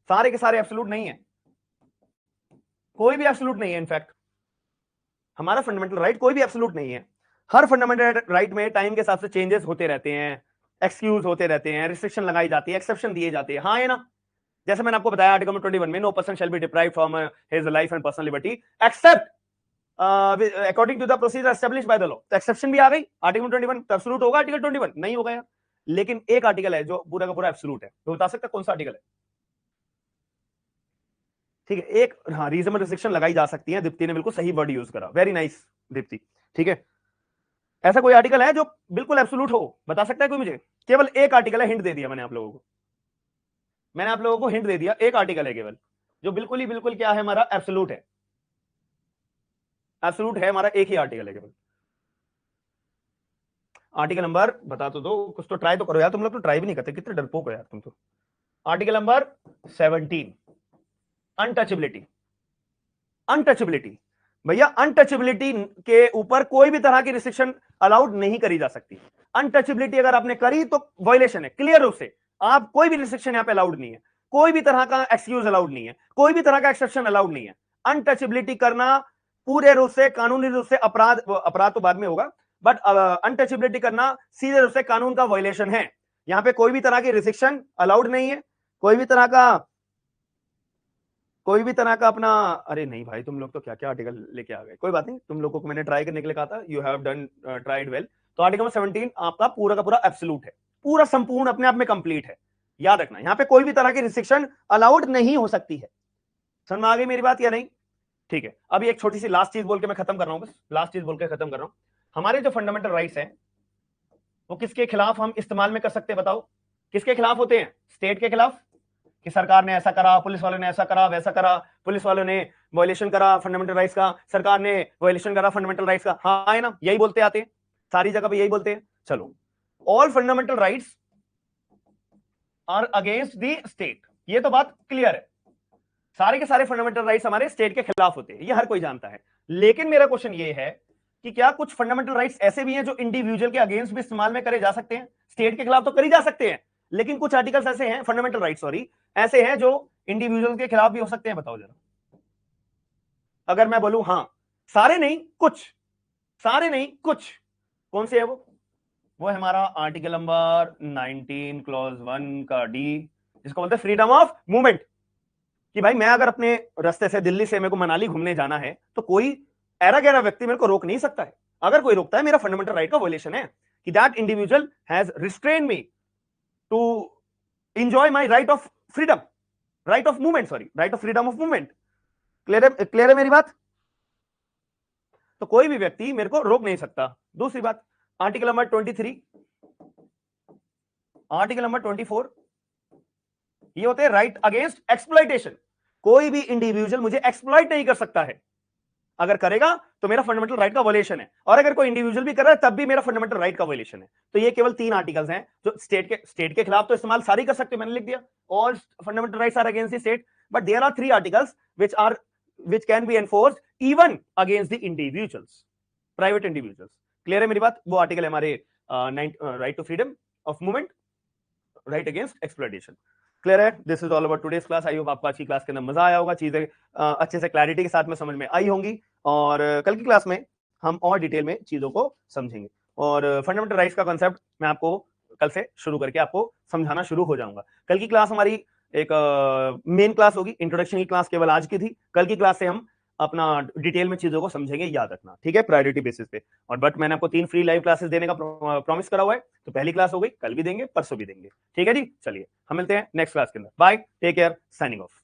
सारे के सारे एब्सोल्यूट नहीं है, कोई भी एब्सोल्यूट नहीं है। इनफैक्ट हमारा फंडामेंटल राइट कोई भी एब्सोल्यूट नहीं है। हर फंडामेंटल राइट में टाइम के हिसाब से चेंजेस होते रहते हैं, एक्सक्यूज होते रहते हैं, रिस्ट्रिक्शन लगाई जाती है, एक्सेप्शन दिए जाते हैं, हाँ है ना। जैसे मैंने आपको बताया आर्टिकल 21 में, no person shall be deprived from his life and personal liberty except according to the procedure established by the law. तो एक्सेप्शन भी आ गई आर्टिकल 21, एब्सोल्यूट होगा आर्टिकल 21? नहीं होगा यार। लेकिन एक आर्टिकल है जो पूरा का पूरा एब्सोल्यूट है, तो बता सकता कौन सा आर्टिकल है? ठीक है, एक, हाँ, रीजनेबल रिस्ट्रिक्शन लगाई जा सकती है। दीप्ति ने बिल्कुल सही वर्ड यूज करा, वेरी नाइस दीप्ति। ठीक है, ऐसा कोई आर्टिकल है जो बिल्कुल एब्सोल्यूट हो? बता सकता है कोई मुझे? केवल एक आर्टिकल है, हिंट दे दिया मैंने आप लोगों को, मैंने आप लोगों को हिंट दे दिया, एक आर्टिकल है केवल जो बिल्कुल ही बिल्कुल क्या है हमारा, एब्सोल्यूट है। एब्सोल्यूट है हमारा, एक ही आर्टिकल है केवल। आर्टिकल नंबर बता तो दो, कुछ तो ट्राई तो करो यार, तुम लोग तो ट्राई भी नहीं करते, कितने डरपोक हो यार तुम तो। Article number 17, untouchability. अनटचेबिलिटी भैया, अनटचेबिलिटी के ऊपर कोई भी तरह की रिस्ट्रिक्शन अलाउड नहीं करी जा सकती। अनटचेबिलिटी अगर आपने करी तो वायलेशन है, क्लियर रूप से। आप कोई भी रिस्ट्रिक्शन यहां पे अलाउड नहीं है, कोई भी तरह का एक्सक्यूज अलाउड नहीं है, कोई भी तरह का एक्सेप्शन अलाउड नहीं है। अनटचेबिलिटी करना पूरे रूप से, कानूनी रूप से अपराध, अपराध तो बाद में होगा, बट अनटचेबिलिटी करना सीधे रूप से कानून का वायलेशन है। यहां पे कोई भी तरह की रिस्ट्रिक्शन अलाउड नहीं है, कोई भी तरह का अपना, अरे नहीं भाई, तुम लोग तो क्या क्या आर्टिकल लेके आ गए। कोई बात नहीं, तुम लोगों को मैंने ट्राई करने के लिए कहा था, you have done tried well. तो आर्टिकल 17 आपका पूरा का पूरा एब्सोल्यूट है, पूरा संपूर्ण अपने आप में कंप्लीट है। याद रखना, यहां पे कोई भी तरह की रिस्ट्रिक्शन अलाउड नहीं हो सकती है। समझ में आ गई मेरी बात या नहीं? ठीक है, अभी एक छोटी सी लास्ट चीज बोल के मैं खत्म कर रहा हूं, बस लास्ट चीज बोल के खत्म कर रहा हूं। हमारे जो फंडामेंटल राइट्स हैं, वो किसके खिलाफ हम इस्तेमाल में कर सकते हैं बताओ? किसके खिलाफ होते हैं? स्टेट के खिलाफ, कि सरकार ने ऐसा करा, पुलिस वालों ने ऐसा करा, वैसा करा, पुलिस वालों ने वायलेशन करा फंडामेंटल राइट्स का, सरकार ने वायलेशन करा फंडामेंटल राइट्स का, हाँ है ना, यही बोलते आते हैं, सारी जगह पे यही बोलते हैं। चलो, all fundamental rights are against the state, ये तो बात क्लियर है। सारे के सारे फंडामेंटल राइट्स हमारे स्टेट के खिलाफ होते हैं, ये हर कोई जानता है। लेकिन मेरा क्वेश्चन ये है कि क्या कुछ फंडामेंटल राइट्स ऐसे भी हैं जो इंडिविजुअल के अगेंस्ट भी इस्तेमाल में करे जा सकते हैं? स्टेट के खिलाफ तो करी जा सकते हैं, लेकिन कुछ आर्टिकल्स ऐसे हैं, फंडामेंटल राइट्स सॉरी, ऐसे हैं जो इंडिविजुअल के खिलाफ भी हो सकते हैं। बताओ जरा, अगर मैं बोलूं हाँ, सारे नहीं कुछ, सारे नहीं कुछ, कौन से है वो है हमारा आर्टिकल नंबर 19 क्लॉज 1 का डी, जिसको बोलते हैं फ्रीडम ऑफ मूवमेंट। कि भाई मैं अगर अपने रास्ते से, दिल्ली से मेरे को मनाली घूमने जाना है, तो कोई ऐरा गैरा व्यक्ति मेरे को रोक नहीं सकता है। अगर कोई रोकता है, मेरा फंडामेंटल राइट का वायलेशन है, कि that individual has restrain me to enjoy my right of freedom, right of movement, sorry, right of freedom of movement। Clear है मेरी बात? तो कोई भी व्यक्ति मेरे को रोक नहीं सकता। दूसरी बात, आर्टिकल नंबर 23, आर्टिकल नंबर 24, ये होते हैं राइट अगेंस्ट एक्सप्लॉइटेशन। कोई भी इंडिविजुअल मुझे एक्सप्लॉइट नहीं कर सकता है, अगर करेगा तो मेरा फंडामेंटल राइट का वायलेशन है, और अगर कोई इंडिविजुअल भी कर रहा है तब भी मेरा फंडामेंटल राइट का वायलेशन है। तो ये केवल 3 आर्टिकल्स हैं जो स्टेट के खिलाफ तो इस्तेमाल सारी कर सकते हैं, मैंने लिख दिया, all fundamental rights are against the state, but there are 3 articles which can be enforced even against the individuals, private individuals। Clear है मेरी बात? वो आर्टिकल है हमारे right to freedom of movement, right against exploitation. Clear है? This is all about today's class. I hope आपको आज की क्लास के अंदर मजा आया होगा, चीजें अच्छे से क्लैरिटी के साथ में समझ में आई होंगी, और कल की क्लास में हम और डिटेल में चीजों को समझेंगे, और फंडामेंटल राइट्स का कॉन्सेप्ट मैं आपको कल से शुरू करके आपको समझाना शुरू हो जाऊंगा। कल की क्लास हमारी एक मेन क्लास होगी, इंट्रोडक्शन की क्लास केवल आज की थी। कल की क्लास से हम अपना डिटेल में चीजों को समझेंगे, याद रखना, ठीक है, प्रायोरिटी बेसिस पे। और बट मैंने आपको 3 फ्री लाइव क्लासेस देने का प्रॉमिस करा हुआ है, तो पहली क्लास हो गई, कल भी देंगे, परसों भी देंगे, ठीक है जी। चलिए हम मिलते हैं नेक्स्ट क्लास के अंदर, bye, take care, signing of.